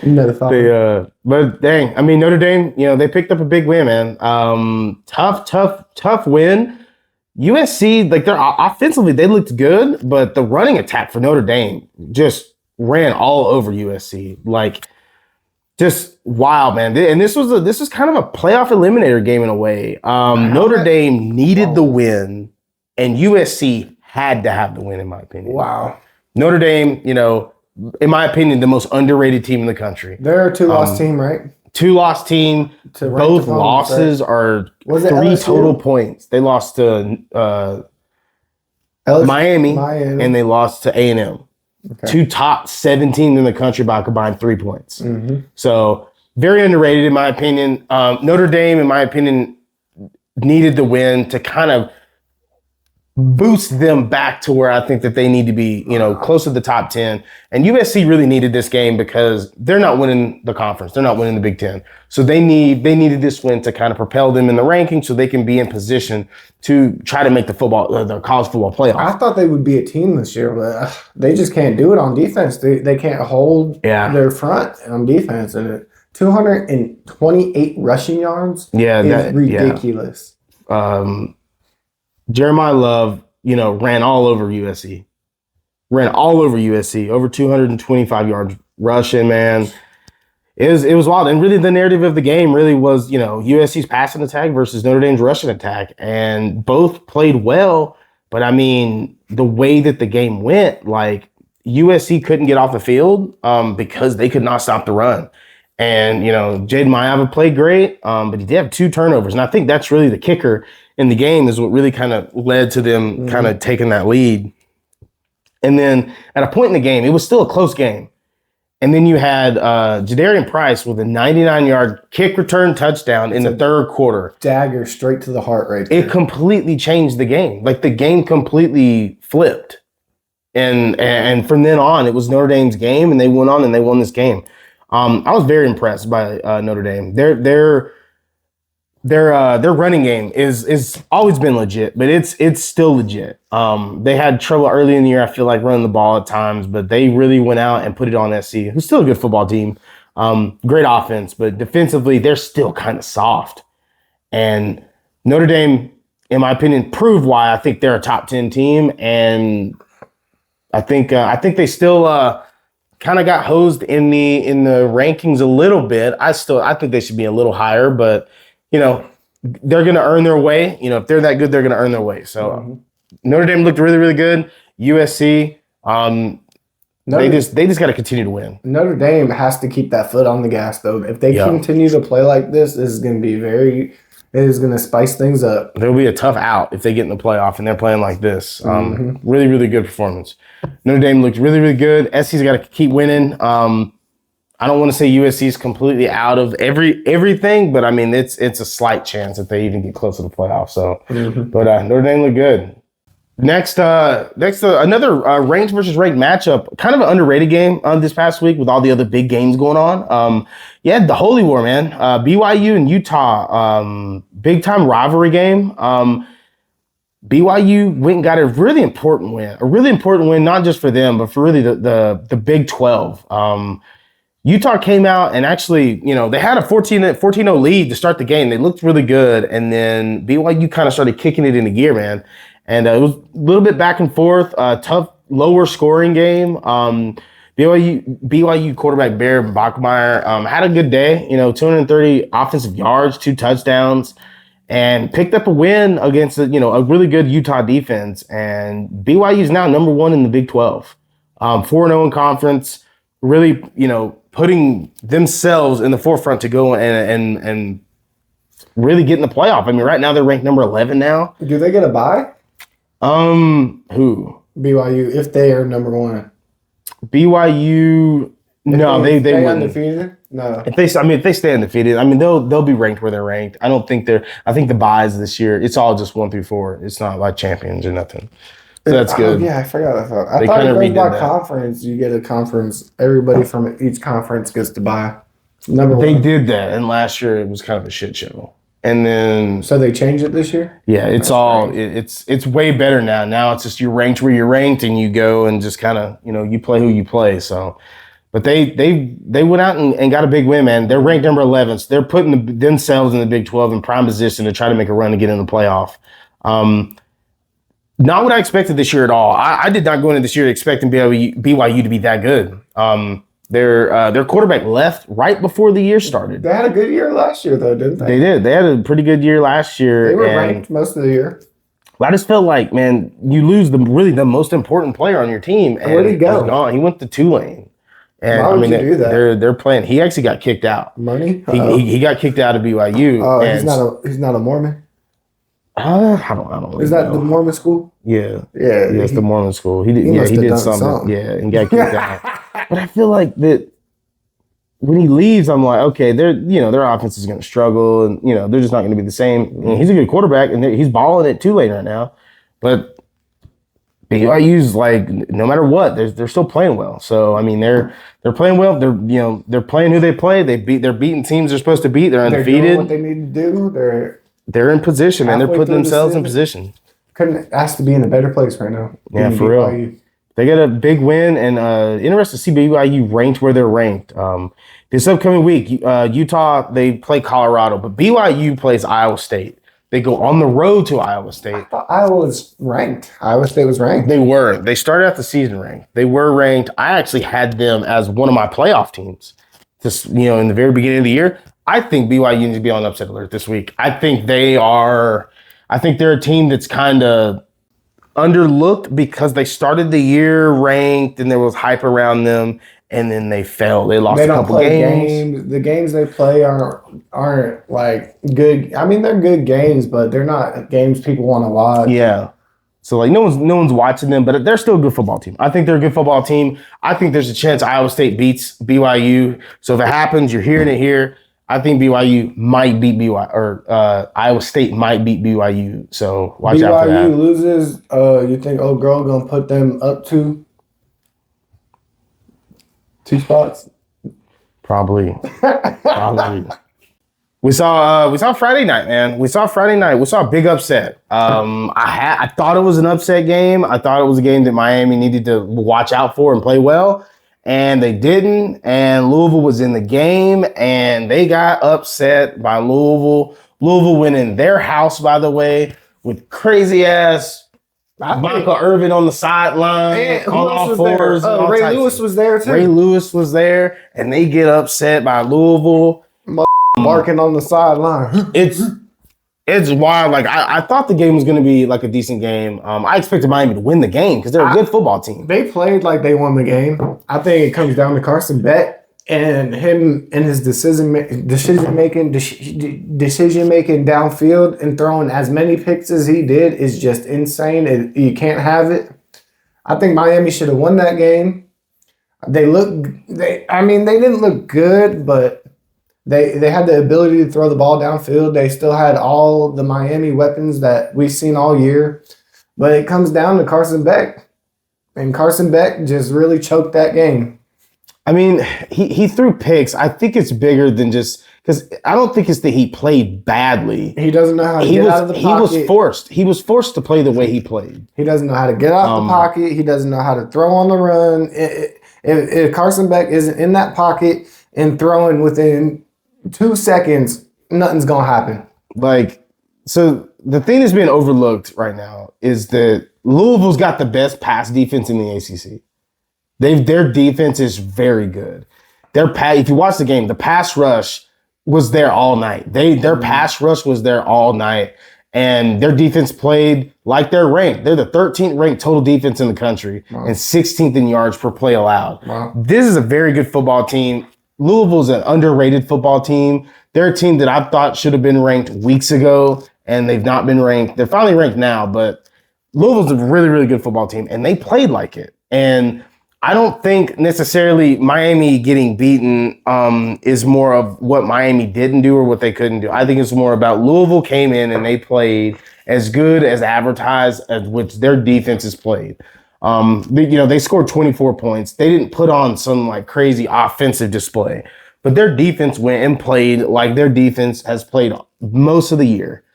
You know the father. But dang, I mean, Notre Dame, you know, they picked up a big win, man. Tough win. USC, like, they're offensively, they looked good, but the running attack for Notre Dame just ran all over USC. Like, just wild, man. And this was kind of a playoff eliminator game in a way. Notre Dame needed the win, and USC had to have the win, in my opinion. Wow. Notre Dame, you know, in my opinion, the most underrated team in the country. They're a 2-loss team, right? 2-loss team. Both losses are 3 total points. They lost to Miami, and they lost to A&M. Okay. 2 top 7 teams in the country by a combined 3 points. Mm-hmm. So very underrated, in my opinion. Notre Dame, in my opinion, needed the win to kind of boost them back to where I think that they need to be, you know, close to the top 10. And USC really needed this game because they're not winning the conference. They're not winning the Big Ten. So they needed this win to kind of propel them in the rankings so they can be in position to try to make the college football playoff. I thought they would be a team this year, but they just can't do it on defense. They can't hold their front on defense. And 228 rushing yards is ridiculous. Jeremiah Love, you know, ran all over USC. Over 225 yards rushing, man. It was wild. And really the narrative of the game really was, you know, USC's passing attack versus Notre Dame's rushing attack. And both played well. But I mean, the way that the game went, like, USC couldn't get off the field because they could not stop the run. And, you know, Jaden Mayava played great, but he did have 2 turnovers. And I think that's really the kicker in the game, is what really kind of led to them kind of taking that lead. And then at a point in the game, it was still a close game. And then you had Jadarian Price with a 99-yard kick return touchdown in the third quarter. Dagger straight to the heart right there. It completely changed the game. Like, the game completely flipped. And from then on, it was Notre Dame's game, and they went on and they won this game. I was very impressed by Notre Dame. Their running game is always been legit, but it's still legit. They had trouble early in the year, I feel like, running the ball at times, but they really went out and put it on SC, who's still a good football team. Great offense, but defensively, they're still kind of soft. And Notre Dame, in my opinion, proved why I think they're a top 10 team. And I think they still kind of got hosed in the rankings a little bit. I think they should be a little higher, but you know, they're going to earn their way. You know, if they're that good, they're going to earn their way. So Notre Dame looked really, really good. USC, they just got to continue to win. Notre Dame has to keep that foot on the gas, though. If they continue to play like this is going to be it is going to spice things up. There'll be a tough out if they get in the playoff and they're playing like this. Really, really good performance. Notre Dame looked really, really good. SC's got to keep winning. I don't want to say USC is completely out of everything, but I mean, it's a slight chance that they even get close to the playoffs. So, but Notre Dame looked good. Next, another ranked versus ranked matchup. Kind of an underrated game this past week with all the other big games going on. The Holy War, man. BYU and Utah, big time rivalry game. BYU went and got a really important win, not just for them, but for really the Big 12. Utah came out and actually, you know, they had a 14-0 lead to start the game. They looked really good. And then BYU kind of started kicking it into gear, man. And it was a little bit back and forth, tough, lower scoring game. BYU quarterback Bear Bachmeier had a good day, you know, 230 offensive yards, 2 touchdowns, and picked up a win against, a really good Utah defense. And BYU is now number 1 in the Big 12, 4-0 in conference. Really, you know, putting themselves in the forefront to go and really get in the playoff. I mean, right now they're ranked number 11 now. Do they get a bye? Who? BYU, if they are number 1. BYU. No, they stay wouldn't. undefeated. No, If they stay undefeated, I mean they'll be ranked where they're ranked. I don't think they're. I think the buys this year, it's all just 1 through 4. It's not like champions or nothing. So that's good. Yeah, I forgot. I thought They it kinda goes redid by that. conference. You get a conference. Everybody from each conference gets to buy number They 1. did that, and last year it was kind of a shit show. And then So they changed it this year. yeah, it's way better now. Now it's just you're ranked where you're ranked, and you go and just kind of you play who you play. So. But they went out and got a big win, man. They're ranked number 11. So they're putting themselves in the Big 12 in prime position to try to make a run to get in the playoff. Not what I expected this year at all. I did not go into this year expecting BYU to be that good. Their quarterback left right before the year started. They had a good year last year, though, didn't they? They did. They had a pretty good year last year. They were and ranked most of the year. I just felt like, man, you lose the most important player on your team. And Where'd he go? he's gone. He went to Tulane. And Why would you do that? They're playing. He actually got kicked out. Money? He got kicked out of BYU. Oh, and he's not a Mormon. I don't really Is that know. the Mormon school? Yeah. Yeah. Yeah, it's the Mormon school. He did. he Yeah, must he have did done something. something. Yeah, and got kicked out. But I feel like that when he leaves, I'm like, okay, their offense is going to struggle, and they're just not going to be the same. I mean, he's a good quarterback, and he's balling at Tulane right now, but BYU's like no matter what, they're still playing well. So I mean, they're playing well. They're playing who they play. They're beating teams they're supposed to beat. They're They're undefeated. doing what they need to do. They're in position, and they're halfway putting through the themselves in season. position. Couldn't ask to be in a better place right now. Yeah, than for real. BYU. They got a big win, and interested to see BYU ranked where they're ranked. This upcoming week, Utah, they play Colorado, but BYU plays Iowa State. They go on the road to Iowa State. I thought Iowa was ranked. Iowa State was ranked. They were. They started out the season ranked. They were ranked. I actually had them as one of my playoff teams. Just in the very beginning of the year, I think BYU needs to be on upset alert this week. I think they're a team that's kind of underlooked because they started the year ranked and there was hype around them, and then they fell. They lost They a don't couple play games. games. The games they play aren't like good. I mean, they're good games, but they're not games people want to watch. Yeah. So no one's watching them, but they're still a good football team. I think they're a good football team. I think there's a chance Iowa State beats BYU. So if it happens, you're hearing it here. I think BYU might beat BYU, or Iowa State might beat BYU. So watch out for that. BYU loses. You think old girl gonna put them up to 2 spots? Probably. We saw Friday night, man. We saw a big upset. I thought it was an upset game. I thought it was a game that Miami needed to watch out for and play well, and they didn't. And Louisville was in the game, and they got upset by Louisville. Louisville went in their house, by the way, with crazy ass Michael Irvin on the sideline, on all fours. and all Ray types Lewis of- was there too. Ray Lewis was there, and they get upset by Louisville. Barking on the sideline. It's wild. Like I thought the game was going to be like a decent game. I expected Miami to win the game because they're a good football team. They played like they won the game. I think it comes down to Carson Beck and him and his decision making downfield and throwing as many picks as he did is just insane. You can't have it. I think Miami should have won that game. They didn't look good, but they had the ability to throw the ball downfield. They still had all the Miami weapons that we've seen all year. But it comes down to Carson Beck. And Carson Beck just really choked that game. I mean, he threw picks. I think it's bigger than just because I don't think it's that he played badly. He doesn't know how to get out of the pocket. He was forced to play the way he played. He doesn't know how to get out of the pocket. He doesn't know how to throw on the run. If Carson Beck isn't in that pocket and throwing within 2 seconds, nothing's going to happen. Like, so the thing that's being overlooked right now is that Louisville's got the best pass defense in the ACC. Their defense is very good. If you watch the game, the pass rush was there all night. Their pass rush was there all night, and their defense played like they're ranked. They're the 13th ranked total defense in the country and 16th in yards per play allowed. Wow. This is a very good football team. Louisville's an underrated football team. They're a team that I thought should have been ranked weeks ago, and they've not been ranked. They're finally ranked now, but Louisville's a really, really good football team, and they played like it. And I don't think necessarily Miami getting beaten is more of what Miami didn't do or what they couldn't do. I think it's more about Louisville came in and they played as good as advertised as which their defense has played. They scored 24 points. They didn't put on some like crazy offensive display, but their defense went and played like their defense has played most of the year.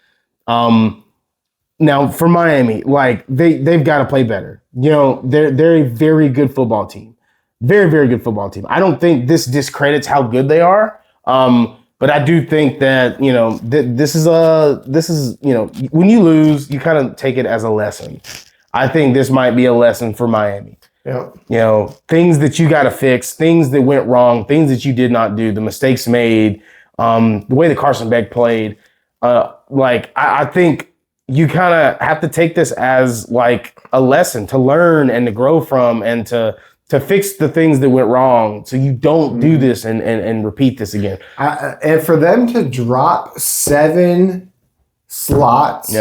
Now for Miami, like they've got to play better. They're a very good football team. Very, very good football team. I don't think this discredits how good they are. But I do think that, this is when you lose, you kind of take it as a lesson. I think this might be a lesson for Miami. Yeah. Things that you got to fix, things that went wrong, things that you did not do, the mistakes made, the way that Carson Beck played. I think you kind of have to take this as like a lesson to learn and to grow from and to fix the things that went wrong so you don't do this and repeat this again. And for them to drop 7 slots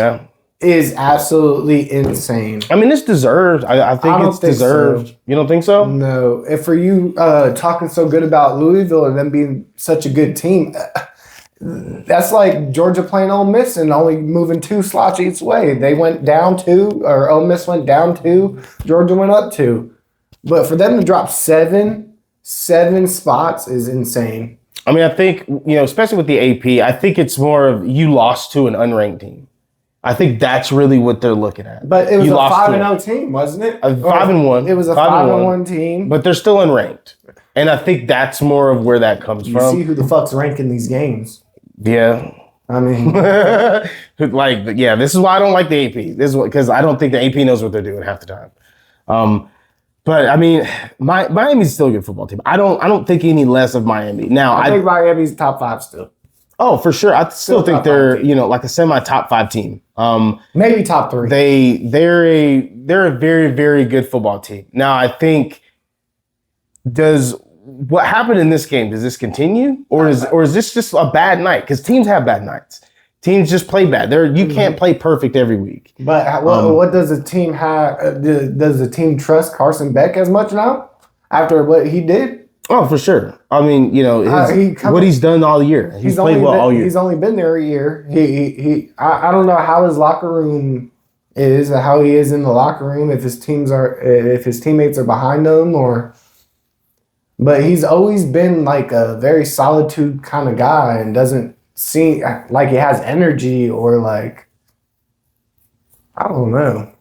is absolutely insane. I mean, it's deserved. I think it's deserved. So. You don't think so? No. And for you talking so good about Louisville and them being such a good team, that's like Georgia playing Ole Miss and only moving 2 slots each way. They went down 2, or Ole Miss went down 2, Georgia went up 2. But for them to drop 7 spots is insane. I mean, I think, especially with the AP, I think it's more of you lost to an unranked team. I think that's really what they're looking at. But it was a 5-0 team, wasn't it? 5-1. It was a 5-1 team. But they're still unranked. And I think that's more of where that comes from. You see who the fuck's ranking these games. Yeah. I mean. This is why I don't like the AP. This is because I don't think the AP knows what they're doing half the time. But I mean, Miami's still a good football team. I don't think any less of Miami. Now I think Miami's top 5 still. Oh, for sure. I still think they're like a semi top 5 team. Maybe top 3. They're a very, very good football team. Now I think what happened in this game, does this continue? Or is this just a bad night? Because teams have bad nights. Teams just play bad. You can't play perfect every week. But what does the team have? Does the team trust Carson Beck as much now after what he did? Oh, for sure. I mean, what he's done all year. He's played well all year. He's only been there a year. I don't know how his locker room is, or how he is in the locker room. If his teammates are behind him, but he's always been like a very solitude kind of guy and doesn't seem like he has energy or like, I don't know.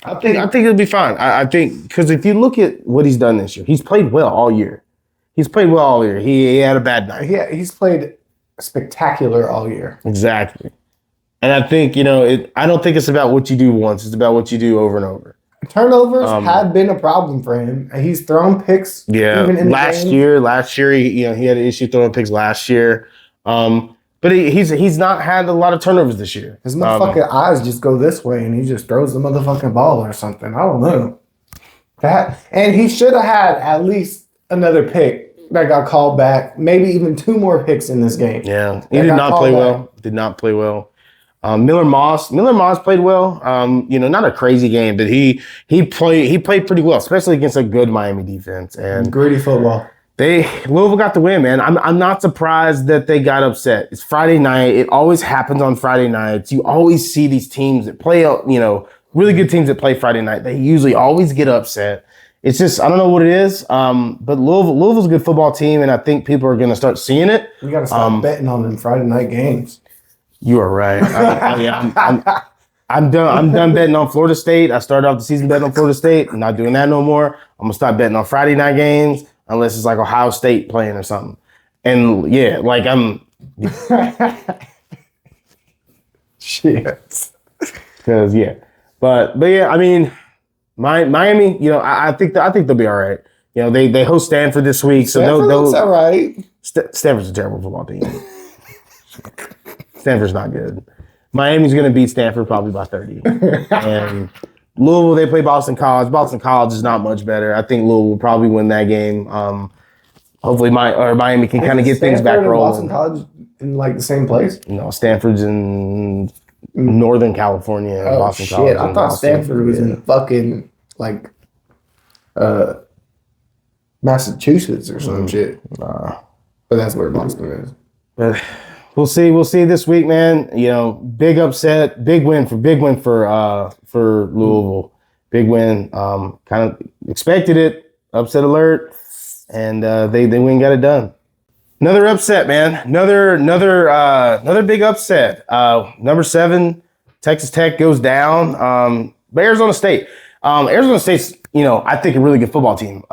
I think it'll be fine. I think because if you look at what he's done this year, he's played well all year. He had a bad night. Yeah, he's played spectacular all year. Exactly. And I think, I don't think it's about what you do once. It's about what you do over and over. Turnovers have been a problem for him. He's thrown picks. Yeah, even in last year, he had an issue throwing picks last year. But he's not had a lot of turnovers this year. His motherfucking eyes just go this way, and he just throws the motherfucking ball or something. I don't know. And he should have had at least another pick that got called back. Maybe even 2 more picks in this game. Yeah, he did not play well. Did not play well. Miller Moss played well. Not a crazy game, but he played pretty well, especially against a good Miami defense and gritty football. Louisville got the win, man. I'm not surprised that they got upset. It's Friday night. It always happens on Friday nights. You always see these teams that play, really good teams that play Friday night. They usually always get upset. It's just, I don't know what it is. But Louisville's a good football team, and I think people are going to start seeing it. You got to start betting on them Friday night games. You are right. I'm done betting on Florida State. I started off the season betting on Florida State. I'm not doing that no more. I'm going to start betting on Friday night games. Unless it's like Ohio State playing or something. And yeah, like I'm shit. Cause yeah. But yeah, I mean Miami, I think they'll be all right. They host Stanford this week, so they'll all right. Stanford's a terrible football team. Stanford's not good. Miami's gonna beat Stanford probably by 30. And Louisville, they play Boston College. Boston College is not much better. I think Louisville will probably win that game. Hopefully, Miami can kind of get things back Stanford and rolling. Boston College in like the same place. Stanford's in Northern California. And Oh Boston shit! College I in thought Boston. Stanford was in fucking like Massachusetts or some shit. Nah. But that's where Boston is. But we'll see. We'll see this week, man. Big upset, big win for Louisville. Big win. Kind of expected it. Upset alert, and they went and got it done. Another upset, man. Another big upset. Number 7, Texas Tech goes down. But Arizona State. Arizona State's, I think a really good football team.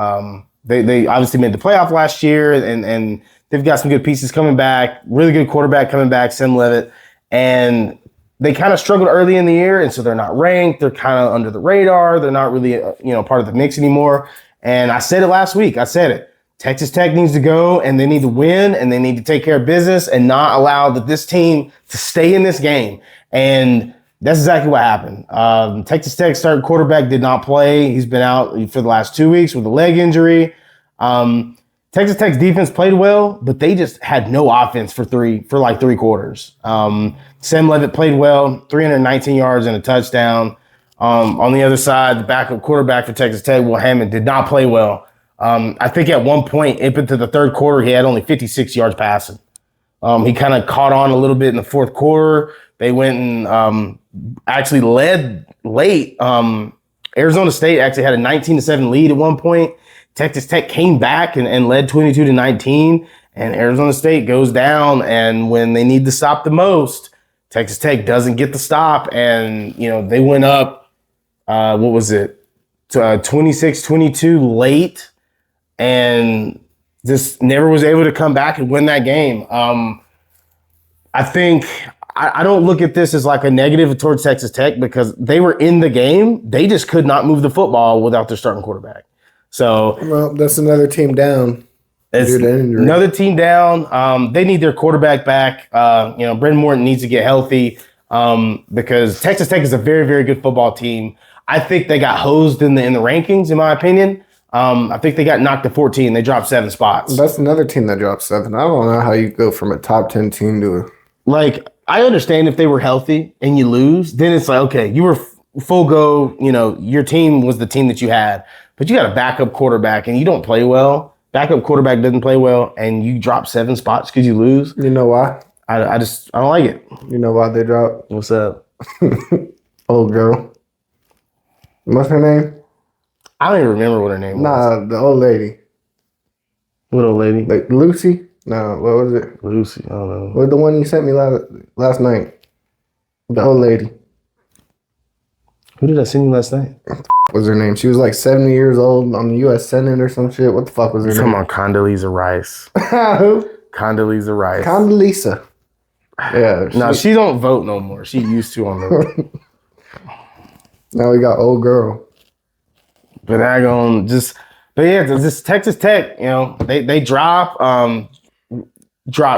They obviously made the playoff last year, and they've got some good pieces coming back. Really good quarterback coming back, Sam Levitt, and they kind of struggled early in the year, and so they're not ranked. They're kind of under the radar. They're not really part of the mix anymore. And I said it last week. I said it. Texas Tech needs to go, and they need to win, and they need to take care of business and not allow this team to stay in this game. And that's exactly what happened. Texas Tech starting quarterback did not play. He's been out for the last 2 weeks with a leg injury. Texas Tech's defense played well, but they just had no offense for like 3 quarters. Sam Levitt played well, 319 yards and a touchdown. On the other side, the backup quarterback for Texas Tech, Will Hammond, did not play well. I think at one point, into the third quarter, he had only 56 yards passing. He kind of caught on a little bit in the fourth quarter. They went and actually led late. Arizona State actually had a 19-7 lead at one point. Texas Tech came back and led 22-19, and Arizona State goes down. And when they need to stop the most, Texas Tech doesn't get the stop, and they went up. What was it? 26-22 late, and just never was able to come back and win that game. I think I don't look at this as like a negative towards Texas Tech because they were in the game. They just could not move the football without their starting quarterback. So, well, that's another team down. It's another team down. They need their quarterback back. Brendan Morton needs to get healthy because Texas Tech is a very, very good football team. I think they got hosed in the rankings, in my opinion. I think they got knocked to 14. They dropped 7 spots. That's another team that dropped 7. I don't know how you go from a top 10 team to I understand if they were healthy and you lose, then it's like, okay, you were full go, your team was the team that you had, but you got a backup quarterback and you don't play well. Backup quarterback doesn't play well and you drop 7 spots because you lose. You know why? I don't like it. You know why they dropped? What's up? Old girl. What's her name? I don't even remember what her name was. Nah, the old lady. What old lady? Like Lucy? No, what was it? Lucy, I don't know. What the one you sent me last night? The old lady. Who did I send you last night? What was her name? She was like 70 years old on the U.S. Senate or some shit. What the fuck was her name? Come on, Condoleezza Rice. Who? Condoleezza Rice. Condoleezza. Yeah. No, she don't vote no more. She used to on the. Now we got old girl. But this Texas Tech, they drop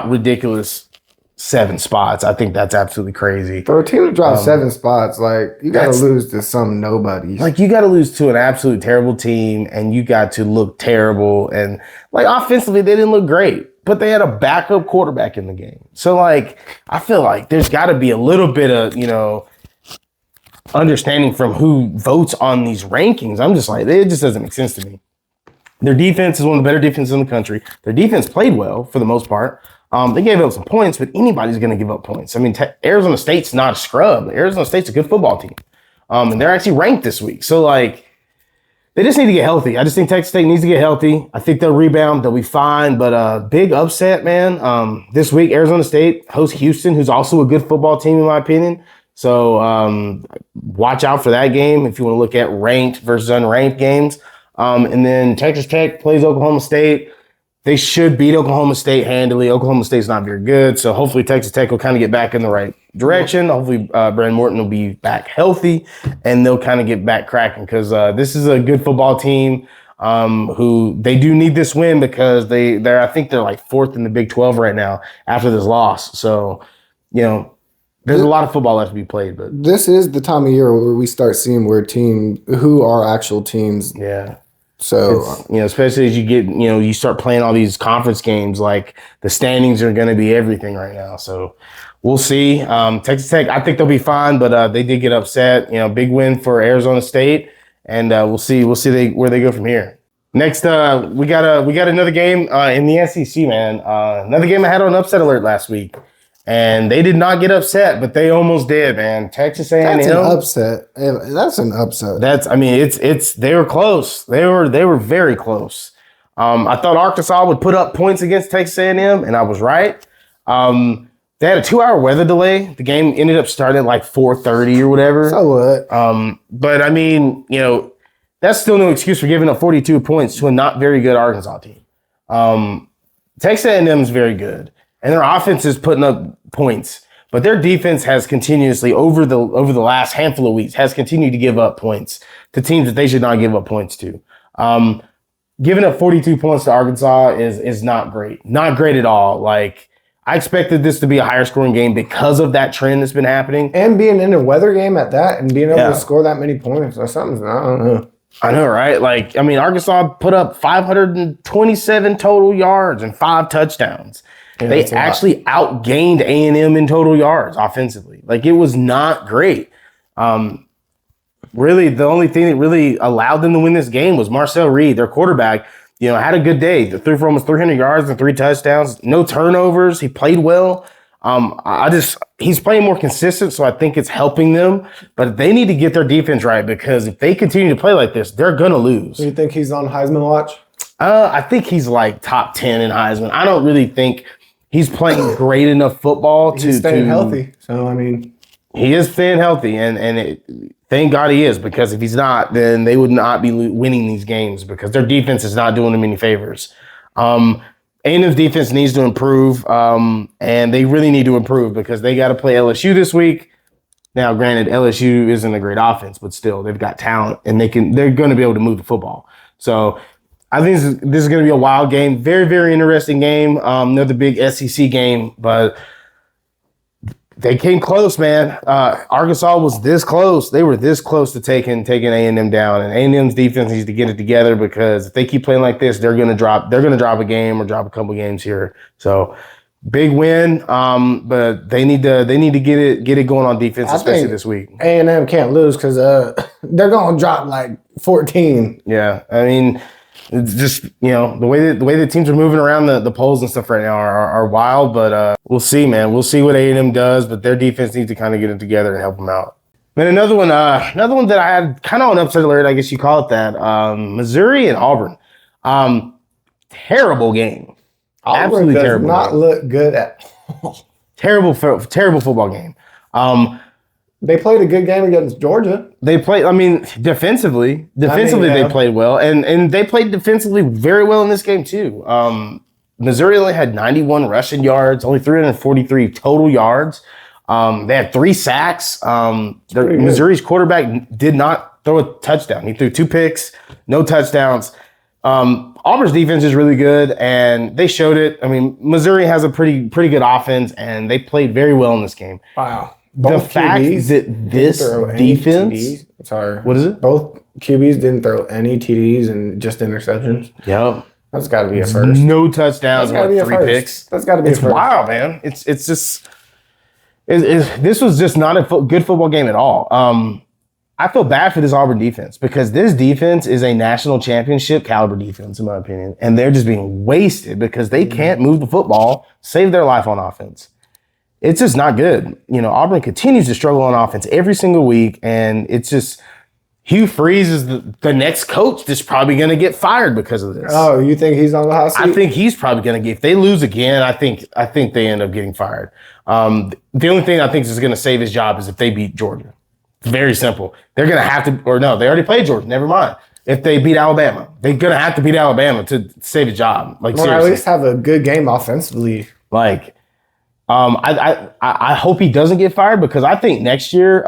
ridiculous 7 spots. I think that's absolutely crazy. For a team to drop 7 spots, you got to lose to some nobodies. You got to lose to an absolute terrible team, and you got to look terrible. And offensively, they didn't look great, but they had a backup quarterback in the game. So I feel like there's got to be a little bit of understanding from who votes on these rankings. I'm just like, it just doesn't make sense to me. Their defense is one of the better defenses in the country. Their defense played well for the most part. They gave up some points, but anybody's going to give up points. I mean, Arizona State's not a scrub. Arizona State's a good football team. And they're actually ranked this week. So, they just need to get healthy. I just think Texas State needs to get healthy. I think they'll rebound. They'll be fine. But big upset, man. This week, Arizona State hosts Houston, who's also a good football team, in my opinion. So watch out for that game if you want to look at ranked versus unranked games. And then Texas Tech plays Oklahoma State. They should beat Oklahoma State handily. Oklahoma State's not very good. So hopefully Texas Tech will kind of get back in the right direction. Hopefully Brandon Morton will be back healthy and they'll kind of get back cracking because this is a good football team who they do need this win because I think they're 4th in the Big 12 right now after this loss. So, there's a lot of football left to be played, but this is the time of year where we start seeing who are actual teams. Yeah. So Especially as you get, you start playing all these conference games, like the standings are going to be everything right now. So we'll see. Texas Tech, I think they'll be fine, but they did get upset. Big win for Arizona State, and we'll see where they go from here. Next, we got another game in the SEC, man. Another game I had on upset alert last week, and they did not get upset, but they almost did, man. Texas A&M. that's an upset. That's an upset. They were close. They were very close. I thought Arkansas would put up points against Texas A&M, and I was right. They had a 2-hour weather delay. The game ended up starting at like 4:30 or whatever. So what? But that's still no excuse for giving up 42 points to a not very good Arkansas team. Texas A&M is very good, and their offense is putting up points, but their defense has continuously over the last handful of weeks has continued to give up points to teams that they should not give up points to. Giving up 42 points to Arkansas is not great, not great at all. Like, I expected this to be a higher scoring game because of that trend that's been happening, and being in a weather game at that, and being able to score that many points or something. I don't know. I know, right? Arkansas put up 527 total yards and 5 touchdowns. Yeah, they actually outgained A&M in total yards offensively. It was not great. Really, the only thing that really allowed them to win this game was Marcel Reed, their quarterback. Had a good day. They threw for almost 300 yards and 3 touchdowns. No turnovers. He played well. He's playing more consistent, so I think it's helping them. But they need to get their defense right, because if they continue to play like this, they're gonna lose. Do you think he's on Heisman watch? I think he's like top 10 in Heisman. I don't really think he's playing great enough football He's staying healthy. So he is staying healthy, and thank God he is, because if he's not, then they would not be winning these games, because their defense is not doing them any favors. A&M's defense needs to improve, and they really need to improve, because they got to play LSU this week. Now, granted, LSU isn't a great offense, but still, they've got talent, and they're going to be able to move the football. So I think this is going to be a wild game. Very, very interesting game. Another big SEC game, but they came close, man. Arkansas was this close. They were this close to taking A&M down, and A&M's defense needs to get it together, because if they keep playing like this, they're gonna drop a game or drop a couple games here. So big win, but they need to get it going on defense, especially this week. A&M can't lose, because they're gonna drop like 14. Yeah, it's just, the way the teams are moving around the polls and stuff right now are wild, but we'll see, man. We'll see what A&M does, but their defense needs to kind of get it together and help them out. Then another one that I had kind of on upset alert, I guess you call it that. Missouri and Auburn. Terrible game. Auburn Absolutely does terrible. Not game. Look good at all. Terrible football game. They played a good game against Georgia. They played, defensively. They played well. And they played defensively very well in this game, too. Missouri only had 91 rushing yards, only 343 total yards. They had 3 sacks. Missouri's quarterback did not throw a touchdown. He threw 2 picks, no touchdowns. Auburn's defense is really good, and they showed it. Missouri has a pretty good offense, and they played very well in this game. Wow. The fact that this defense, sorry, what is it? Both QBs didn't throw any TDs and just interceptions. Yep, that's got to be a first. No touchdowns, that's 3 picks. That's got to be. It's wild, man. It's just this was just not a good football game at all. I feel bad for this Auburn defense, because this defense is a national championship caliber defense, in my opinion, and they're just being wasted because they can't move the football, save their life on offense. It's just not good. Auburn continues to struggle on offense every single week, and it's just Hugh Freeze is the next coach that's probably going to get fired because of this. Oh, you think he's on the hot seat? I think he's probably going to get. If they lose again, I think they end up getting fired. The only thing I think is going to save his job is if they beat Georgia. It's very simple. They're going to have to, or no, they already played Georgia. Never mind. If they beat Alabama, they're going to have to beat Alabama to save his job. Seriously. At least have a good game offensively. I hope he doesn't get fired, because I think next year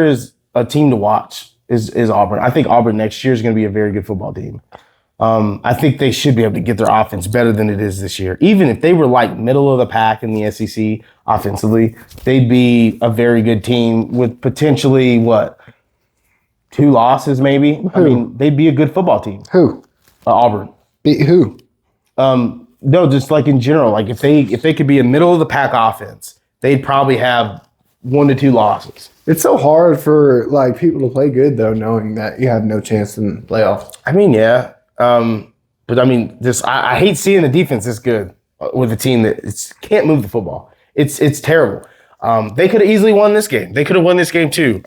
is a team to watch is Auburn. I think Auburn next year is going to be a very good football team. I think they should be able to get their offense better than it is this year. Even if they were middle of the pack in the SEC offensively, they'd be a very good team with potentially 2 losses maybe. I Who? mean, they'd be a good football team. Who? Auburn. Beat who? No, just like in general, like if they could be a middle of the pack offense, they'd probably have 1 to 2 losses. It's so hard for like people to play good though, knowing that you have no chance in playoffs. I mean, yeah. But I mean, I hate seeing the defense this good with a team that can't move the football. It's terrible. They could have easily won this game. They could have won this game too.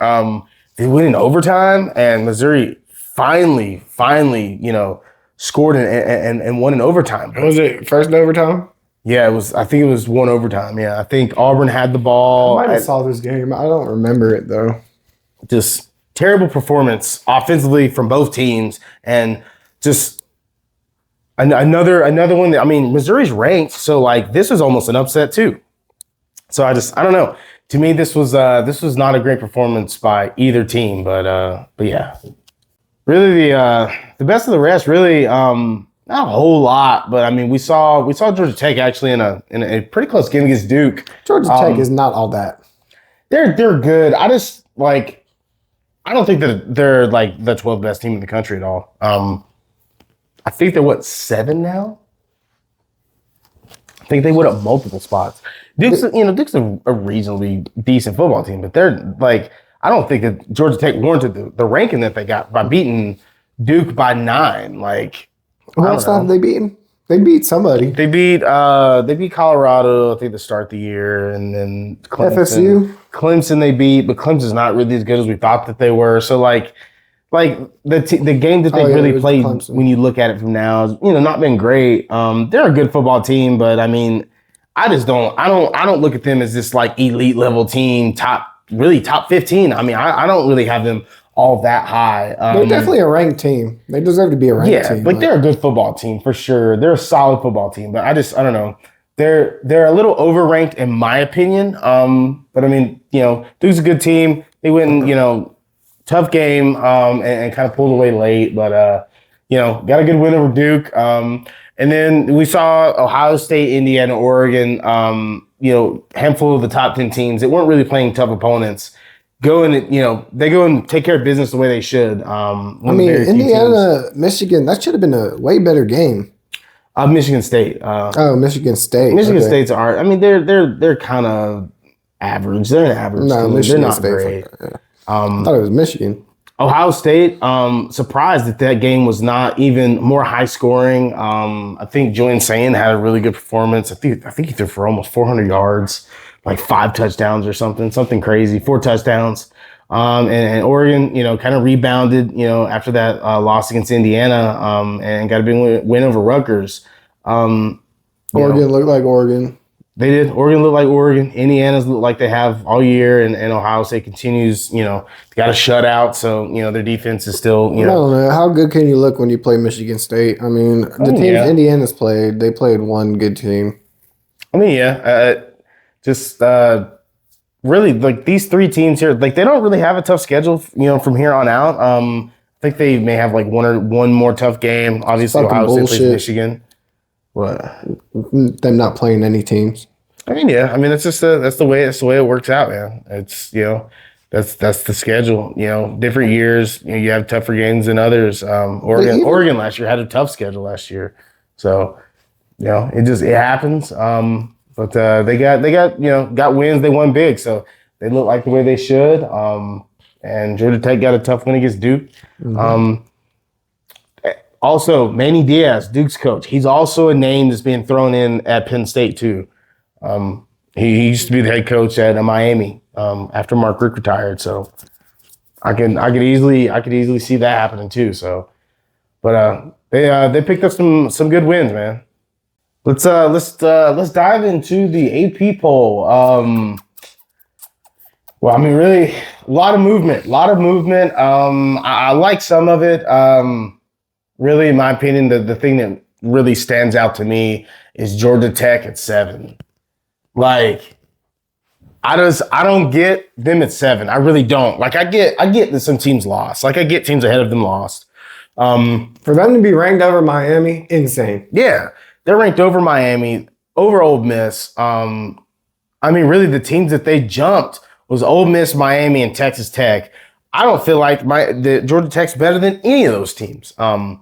They went in overtime, and Missouri finally, scored and won in overtime. Was it first overtime? Yeah, it was. I think it was 1 overtime. Yeah, I think Auburn had the ball. I might have saw this game. I don't remember it though. Just terrible performance offensively from both teams, and just another one. I mean, Missouri's ranked, so like this was almost an upset too. So I don't know. To me, this was not a great performance by either team, but yeah, really the best of the rest. Really, not a whole lot, but I mean, we saw Georgia Tech actually in a pretty close game against Duke. Georgia Tech is not all that. They're good. I just like. I don't think that they're like the 12th best team in the country at all. I think they're 7 now. I think they went up multiple spots. Duke's a reasonably decent football team, but they're like, I don't think that Georgia Tech warranted the ranking that they got by beating Duke by 9. Like, Who else have they beaten? They beat somebody. They beat Colorado, I think, to start the year, and then FSU. Clemson they beat, but Clemson's not really as good as we thought that they were. So like the game that they really played, Clemson, when you look at it from now, is not been great. They're a good football team, but I mean, I don't look at them as this like elite level team, top 15. I mean, I don't really have them all that high. They're definitely a ranked team. They deserve to be a ranked team. Like they're a good football team for sure. They're a solid football team, but I don't know. They're a little overranked in my opinion. But I mean, Duke's a good team. They went, tough game, and kind of pulled away late, but got a good win over Duke. And then we saw Ohio State, Indiana, Oregon, handful of the top 10 teams that weren't really playing tough opponents. They go and take care of business the way they should. Indiana, Michigan, that should have been a way better game. Michigan State. Michigan State. Michigan State's are. I mean, they're kind of average. They're an average team. Michigan They're not State's great. I thought it was Michigan. Ohio State, surprised that game was not even more high scoring. I think Julian Sayin had a really good performance. I think he threw for almost 400 yards, like 5 touchdowns or something crazy, 4 touchdowns. And Oregon, kind of rebounded, after that loss against Indiana, and got a big win over Rutgers. Oregon looked like Oregon. They did. Oregon looked like Oregon. Indiana's looked like they have all year, and Ohio State continues, got a shutout, so, their defense is still, I don't know. How good can you look when you play Michigan State? I mean, the teams Indiana's played, they played one good team. I mean, really, like, these 3 teams here, like, they don't really have a tough schedule, from here on out. I think they may have, like, one more tough game. Obviously, Ohio State plays Michigan. What? Them not playing any teams. I mean, yeah. I mean, that's the way it works out, man. It's that's the schedule. Different years, you have tougher games than others. Oregon last year had a tough schedule last year, so it happens. But they got wins. They won big, so they look like the way they should. And Georgia Tech got a tough win against Duke. Mm-hmm. Also, Manny Diaz, Duke's coach. He's also a name that's being thrown in at Penn State too. He used to be the head coach at Miami after Mark Richt retired. So I could easily see that happening too. So, but they picked up some good wins, man. Let's dive into the AP poll. Well, I mean, really, a lot of movement. I like some of it. Really, in my opinion, the thing that really stands out to me is Georgia Tech at 7. Like, I don't get them at 7. I really don't. Like, I get that some teams lost. Like, I get teams ahead of them lost. For them to be ranked over Miami, insane. Yeah, they're ranked over Miami, over Ole Miss. I mean, really, the teams that they jumped was Ole Miss, Miami, and Texas Tech. I don't feel like the Georgia Tech's better than any of those teams. I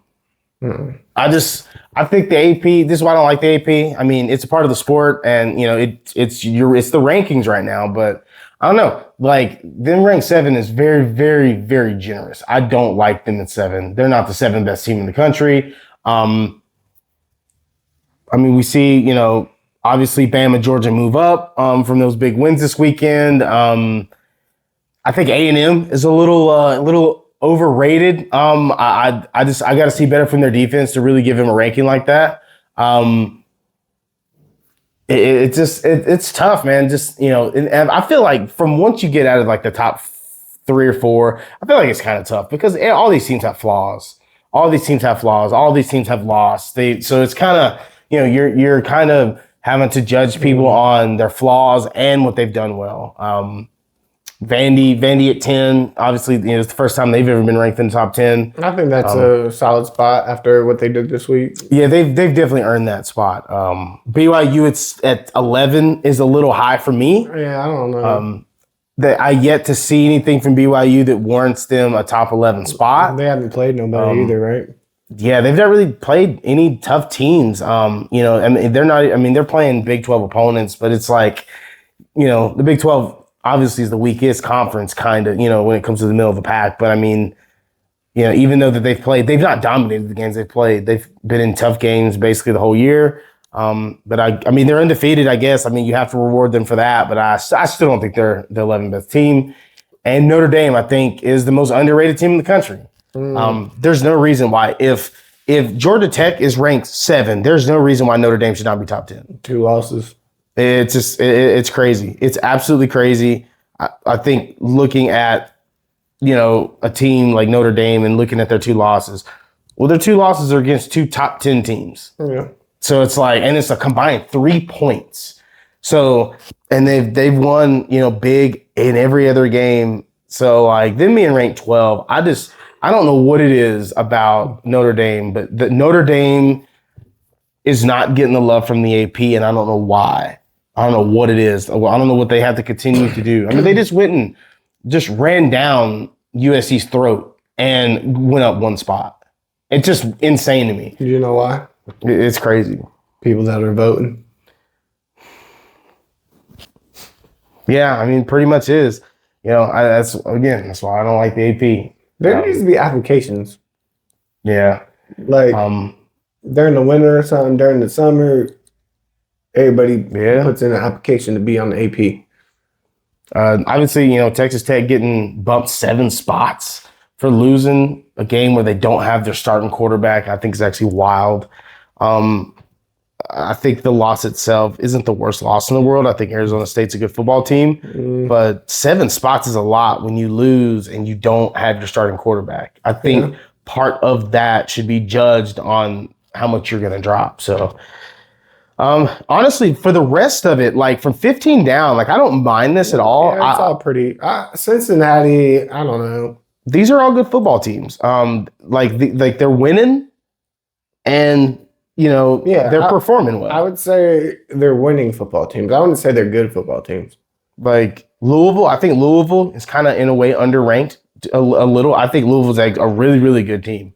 think the AP. This is why I don't like the AP. I mean, it's a part of the sport, and it's the rankings right now. But I don't know. Like them ranked 7 is very, very, very generous. I don't like them at 7. They're not the 7th best team in the country. I mean, we see obviously Bama, Georgia move up from those big wins this weekend. I think A&M is a little overrated. I got to see better from their defense to really give him a ranking like that. It's tough, man. Just and I feel like from once you get out of like the top 3 or 4, I feel like it's kind of tough because all these teams have flaws. All these teams have lost. So it's kind of you're kind of having to judge people on their flaws and what they've done well. Vandy at 10. Obviously, it's the first time they've ever been ranked in the top 10. I think that's a solid spot after what they did this week. Yeah, they've definitely earned that spot. BYU it's at 11 is a little high for me. Yeah, I don't know. That I yet to see anything from BYU that warrants them a top 11 spot. They haven't played nobody either, right? Yeah, they've not really played any tough teams. I mean, they're not. I mean, they're playing Big 12 opponents, but it's like, the Big 12 obviously is the weakest conference, kind of, when it comes to the middle of the pack. But I mean, even though that they've not dominated the games they've played. They've been in tough games basically the whole year. But I mean, they're undefeated, I guess. I mean, you have to reward them for that. But I still don't think they're the 11th best team. And Notre Dame, I think, is the most underrated team in the country. There's no reason why if Georgia Tech is ranked 7, there's no reason why Notre Dame should not be top 10. 2 losses. It's just it's crazy. It's absolutely crazy. I think looking at a team like Notre Dame and looking at their 2 losses, well, their 2 losses are against 2 top 10 teams. Yeah. So it's like, and it's a combined 3 points. So and they've won big in every other game. So like them being ranked 12, I don't know what it is about Notre Dame, but the Notre Dame is not getting the love from the AP, and I don't know why. I don't know what it is. I don't know what they have to continue to do. I mean, they just went and just ran down USC's throat and went up 1 spot. It's just insane to me. Do you know why? It's crazy. People that are voting. Yeah, I mean, pretty much is. That's why I don't like the AP. There needs to be applications. Yeah. Like during the winter or something, during the summer, everybody puts in an application to be on the AP. Obviously, Texas Tech getting bumped 7 spots for losing a game where they don't have their starting quarterback, I think is actually wild. I think the loss itself isn't the worst loss in the world. I think Arizona State's a good football team, but 7 spots is a lot when you lose and you don't have your starting quarterback. I think part of that should be judged on how much you're going to drop. So, honestly, for the rest of it, like from 15 down, like I don't mind this at all. Yeah, it's all pretty. Cincinnati, I don't know. These are all good football teams. Like they're winning, and they're performing well. I would say they're winning football teams. I wouldn't say they're good football teams. Like Louisville, I think Louisville is kind of in a way underranked a little. I think Louisville's like a really, really good team.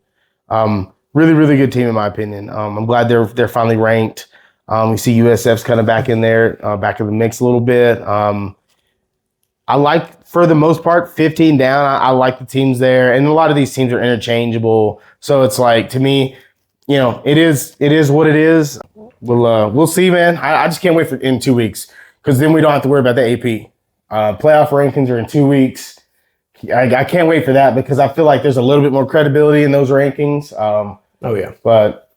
Really, really good team in my opinion. I'm glad they're finally ranked. We see USF's kind of back in there, back in the mix a little bit. I like, for the most part, 15 down. I like the teams there, and a lot of these teams are interchangeable. So it's like, to me, it is what it is. We'll see, man. I just can't wait for in 2 weeks, because then we don't have to worry about the AP. Playoff rankings are in 2 weeks. I can't wait for that, because I feel like there's a little bit more credibility in those rankings. Oh yeah, but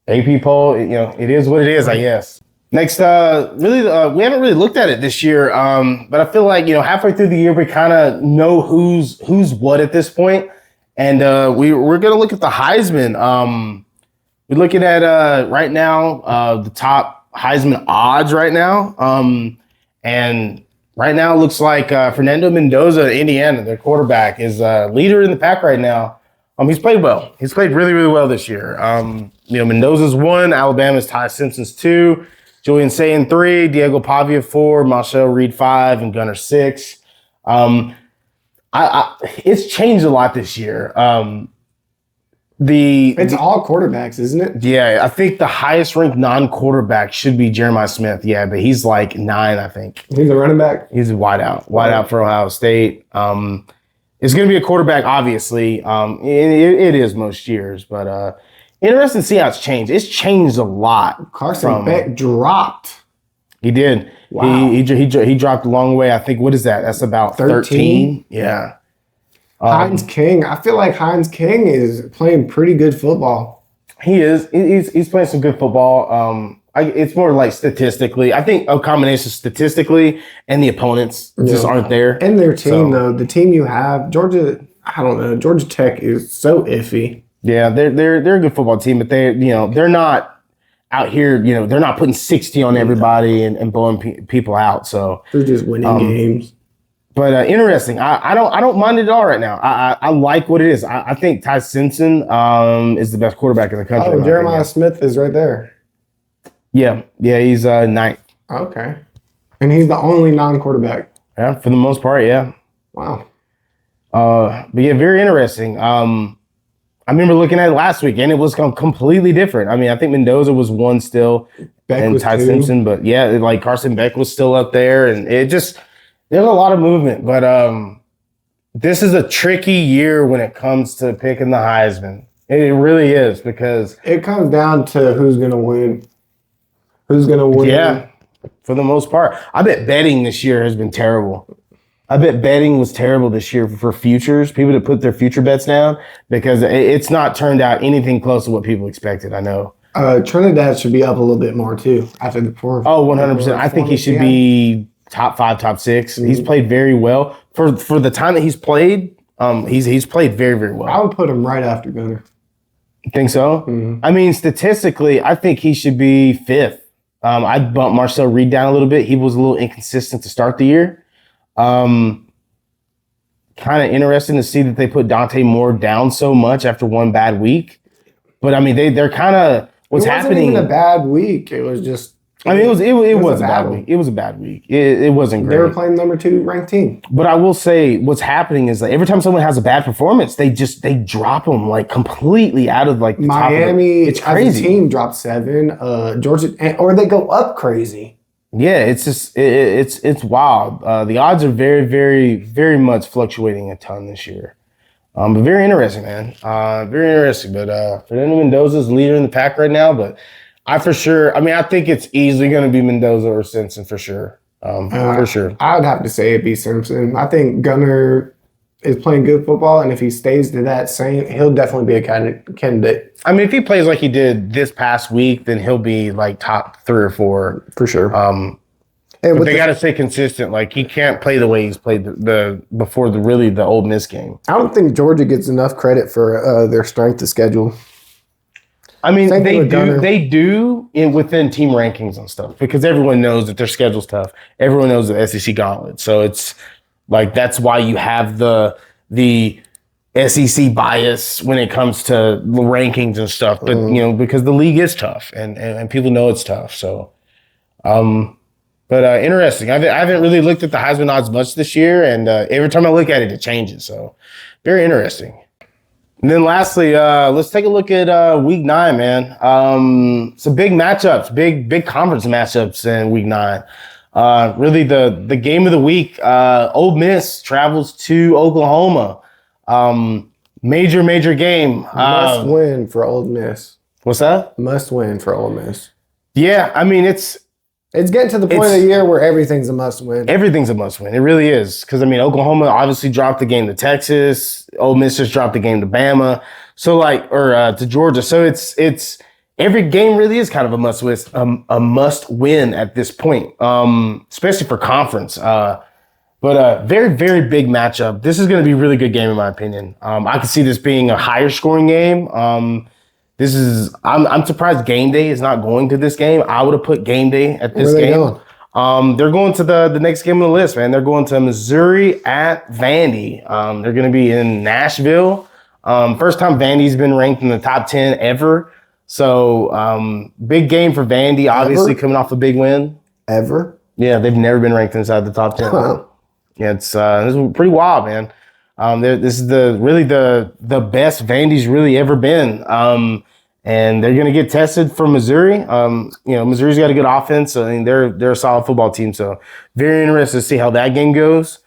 AP poll, it is what it is, I guess. Next, we haven't really looked at it this year, but I feel like halfway through the year we kind of know who's what at this point, and we're gonna look at the Heisman. We're looking at right now the top Heisman odds right now, and right now it looks like Fernando Mendoza, Indiana, their quarterback, is leader in the pack right now. He's played well. He's played really, really well this year. Mendoza's 1, Alabama's Ty Simpson's 2, Julian Sayin 3, Diego Pavia 4, Marshall Reed 5, and Gunner 6. It's changed a lot this year. It's all quarterbacks, isn't it? Yeah, I think the highest ranked non-quarterback should be Jeremiah Smith. Yeah, but he's like 9, I think. He's a running back. He's a wide out for Ohio State. It's going to be a quarterback, obviously. It is most years, but interesting to see how it's changed. It's changed a lot. Carson Beck dropped. He did. Wow. He dropped a long way. I think, what is that? That's about 13. Yeah. Hines King. I feel like Hines King is playing pretty good football. He is. He's playing some good football. It's more like statistically. I think a combination statistically and the opponents just aren't there. And their team, though, the team you have, Georgia. I don't know. Georgia Tech is so iffy. Yeah, they're a good football team, but they're not out here. They're not putting 60 on everybody and blowing people out. So they're just winning games. But interesting. I don't mind it at all right now. I like what it is. I think Ty Simpson is the best quarterback in the country. Oh, Jeremiah Smith is right there. Yeah, he's 9th. Okay, and he's the only non-quarterback. Yeah, for the most part, yeah. Wow. But yeah, very interesting. I remember looking at it last week, and it was completely different. I mean, I think Mendoza was 1 still, and Ty Simpson, but yeah, like Carson Beck was still up there, and it just. There's a lot of movement, but this is a tricky year when it comes to picking the Heisman. It really is because it comes down to who's going to win. Who's going to win? Yeah, for the most part. I bet betting this year has been terrible. I bet betting was terrible this year for futures, people to put their future bets down because it's not turned out anything close to what people expected, I know. Trinidad should be up a little bit more, too, after the fourth. Oh, 100%. I think he should be top 5, top 6. Mm-hmm. He's played very well for the time that he's played. He's played very, very well. I would put him right after Gunner. You think so? Mm-hmm. I mean, statistically, I think he should be 5th. I'd bump Marcel Reed down a little bit. He was a little inconsistent to start the year. Kind of interesting to see that they put Dante Moore down so much after one bad week. But I mean, they're kind of what's happening. It wasn't even a bad week. It was just. I mean, it was a bad week. It was a bad week. It wasn't great. They were playing number 2 ranked team. But I will say what's happening is that every time someone has a bad performance, they drop them like completely out of like the Miami. Top of it's crazy. As a team dropped 7. Georgia, or they go up crazy. Yeah, it's just it's wild. The odds are very, very, very much fluctuating a ton this year. But very interesting, man. Very interesting. But Fernando Mendoza's leader in the pack right now, but. I think it's easily going to be Mendoza or Simpson for sure. For sure. I would have to say it'd be Simpson. I think Gunner is playing good football, and if he stays to that same, he'll definitely be a candidate. I mean, if he plays like he did this past week, then he'll be like top 3 or 4. For sure. But they got to stay consistent. Like, he can't play the way he's played before the Ole Miss game. I don't think Georgia gets enough credit for their strength of schedule. I mean, they do within team rankings and stuff because everyone knows that their schedule's tough. Everyone knows the SEC gauntlet. So it's like that's why you have the SEC bias when it comes to rankings and stuff. But because the league is tough and people know it's tough. So, interesting. I haven't really looked at the Heisman odds much this year, and every time I look at it, it changes. So, very interesting. And then lastly, let's take a look at Week 9, man. Some big matchups, big conference matchups in Week 9. Really, the game of the week. Ole Miss travels to Oklahoma. Major game. Must win for Ole Miss. What's that? Must win for Ole Miss. Yeah, I mean it's getting to the point of the year where everything's a must win. Everything's a must win. It really is. Because, I mean, Oklahoma obviously dropped the game to Texas. Ole Miss just dropped the game to Bama. So, to Georgia. So, it's every game really is kind of a must win at this point, especially for conference. But a very, very big matchup. This is going to be a really good game, in my opinion. I can see this being a higher scoring game. I'm surprised Game Day is not going to this game. I would have put Game Day at this game. Going? They're going to the next game on the list, man. They're going to Missouri at Vandy. They're going to be in Nashville. First time Vandy's been ranked in the top 10 ever. So big game for Vandy, obviously coming off a big win. Ever? Yeah, they've never been ranked inside the top 10. Wow. Yeah, it's pretty wild, man. This is the best Vandy's really ever been. And they're going to get tested from Missouri. Missouri's got a good offense. So, I mean, they're a solid football team. So very interested to see how that game goes.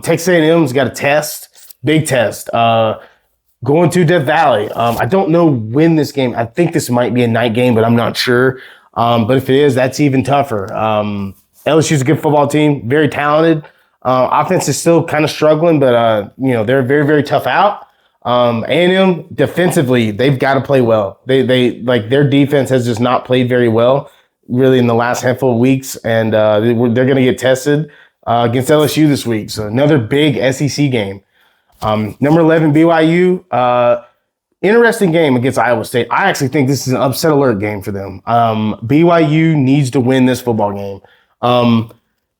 Texas A&M's got a test, big test, going to Death Valley. I don't know when this game. I think this might be a night game, but I'm not sure. But if it is, that's even tougher. LSU's a good football team, very talented. Offense is still kind of struggling, but they're very, very tough out. A&M defensively, they've got to play well. They like their defense has just not played very well, really, in the last handful of weeks, and they're going to get tested against LSU this week. So another big SEC game. Number 11 BYU. Interesting game against Iowa State. I actually think this is an upset alert game for them. BYU needs to win this football game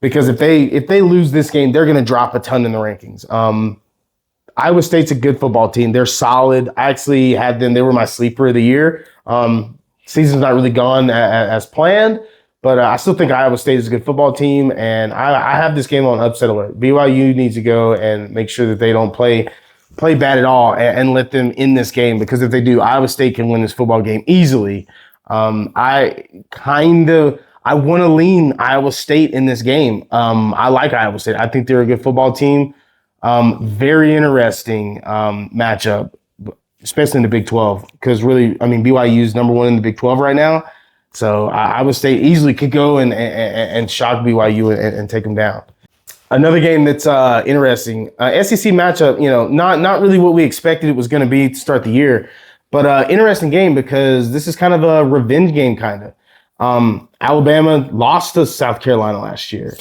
because if they lose this game, they're going to drop a ton in the rankings. Iowa State's a good football team. They're solid. I actually had them. They were my sleeper of the year. Season's not really gone as planned, but I still think Iowa State is a good football team, and I have this game on upset alert. BYU needs to go and make sure that they don't play bad at all and let them in this game, because if they do, Iowa State can win this football game easily. I want to lean Iowa State in this game. I like Iowa State. I think they're a good football team. Very interesting matchup, especially in the Big 12, because really, I mean, BYU is number 1 in the Big 12 right now. So Iowa State easily could go and shock BYU and take them down. Another game that's interesting, SEC matchup, not really what we expected it was going to be to start the year, but interesting game because this is kind of a revenge game, kind of. Alabama lost to South Carolina last year.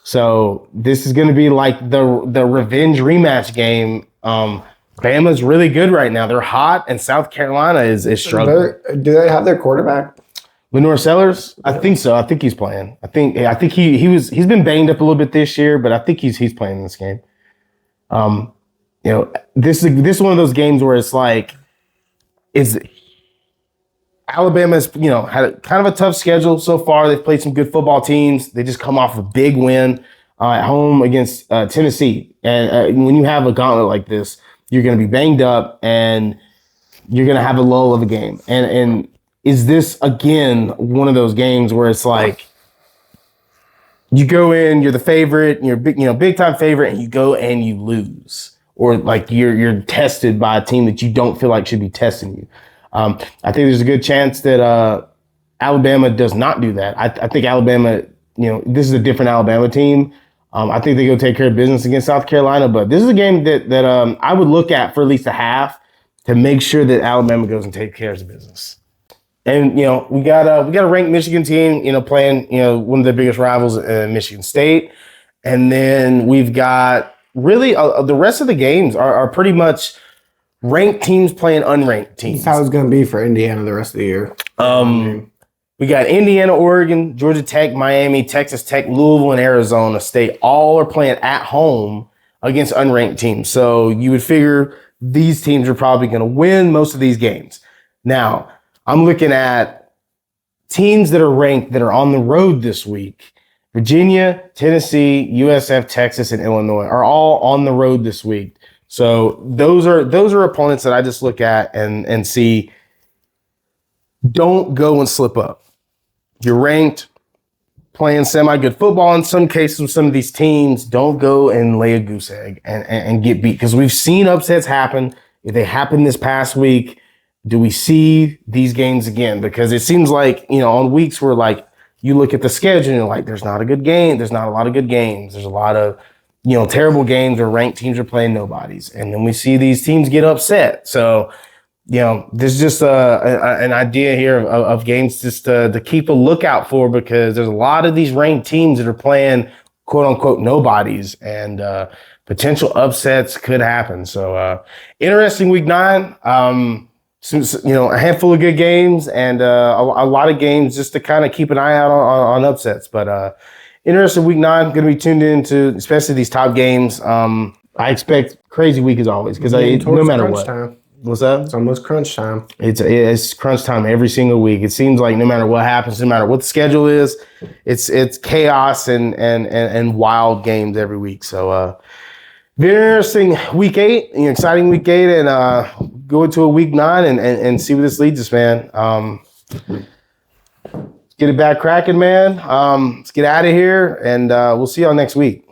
So this is going to be like the revenge rematch game. Bama's really good right now. They're hot, and South Carolina is struggling. Do they have their quarterback? Lenore Sellers? I think so. I think he's playing. I think he's been banged up a little bit this year, but I think he's playing this game. This is one of those games where it's like, Alabama's, had kind of a tough schedule so far. They've played some good football teams. They just come off a big win at home against Tennessee. And when you have a gauntlet like this, you're going to be banged up and you're going to have a lull of a game. And is this, again, one of those games where it's like, you go in, you're the favorite, you're big time favorite, and you go and you lose, or like you're tested by a team that you don't feel like should be testing you. I think there's a good chance that Alabama does not do that. I think Alabama, this is a different Alabama team. I think they go take care of business against South Carolina, but this is a game that I would look at for at least a half to make sure that Alabama goes and takes care of business. And we got a ranked Michigan team, playing one of their biggest rivals, Michigan State, and then we've got really the rest of the games are pretty much ranked teams playing unranked teams. That's how it's going to be for Indiana the rest of the year. We got Indiana, Oregon, Georgia Tech, Miami, Texas Tech, Louisville, and Arizona State. All are playing at home against unranked teams. So you would figure these teams are probably going to win most of these games. Now, I'm looking at teams that are ranked that are on the road this week. Virginia, Tennessee, USF, Texas, and Illinois are all on the road this week. So those are opponents that I just look at and see. Don't go and slip up. You're ranked, playing semi-good football in some cases with some of these teams. Don't go and lay a goose egg and get beat, because we've seen upsets happen. If they happened this past week, do we see these games again? Because it seems like, on weeks where like you look at the schedule and you're like, there's not a good game. There's not a lot of good games. There's a lot of, terrible games where ranked teams are playing nobodies. And then we see these teams get upset. So, there's just an idea here of games just to keep a lookout for, because there's a lot of these ranked teams that are playing quote unquote nobodies, and potential upsets could happen. So interesting week 9. A handful of good games and a lot of games just to kind of keep an eye out on upsets. But interesting week 9, going to be tuned into, especially these top games. I expect crazy week as always, because no matter what. Time. What's that? It's almost crunch time. It's crunch time every single week. It seems like no matter what happens, no matter what the schedule is, it's chaos and wild games every week. So Very interesting week 8, exciting week 8, and go into a week 9 and see where this leads us, man. Let's get it back cracking, man. Let's get out of here, and we'll see y'all next week.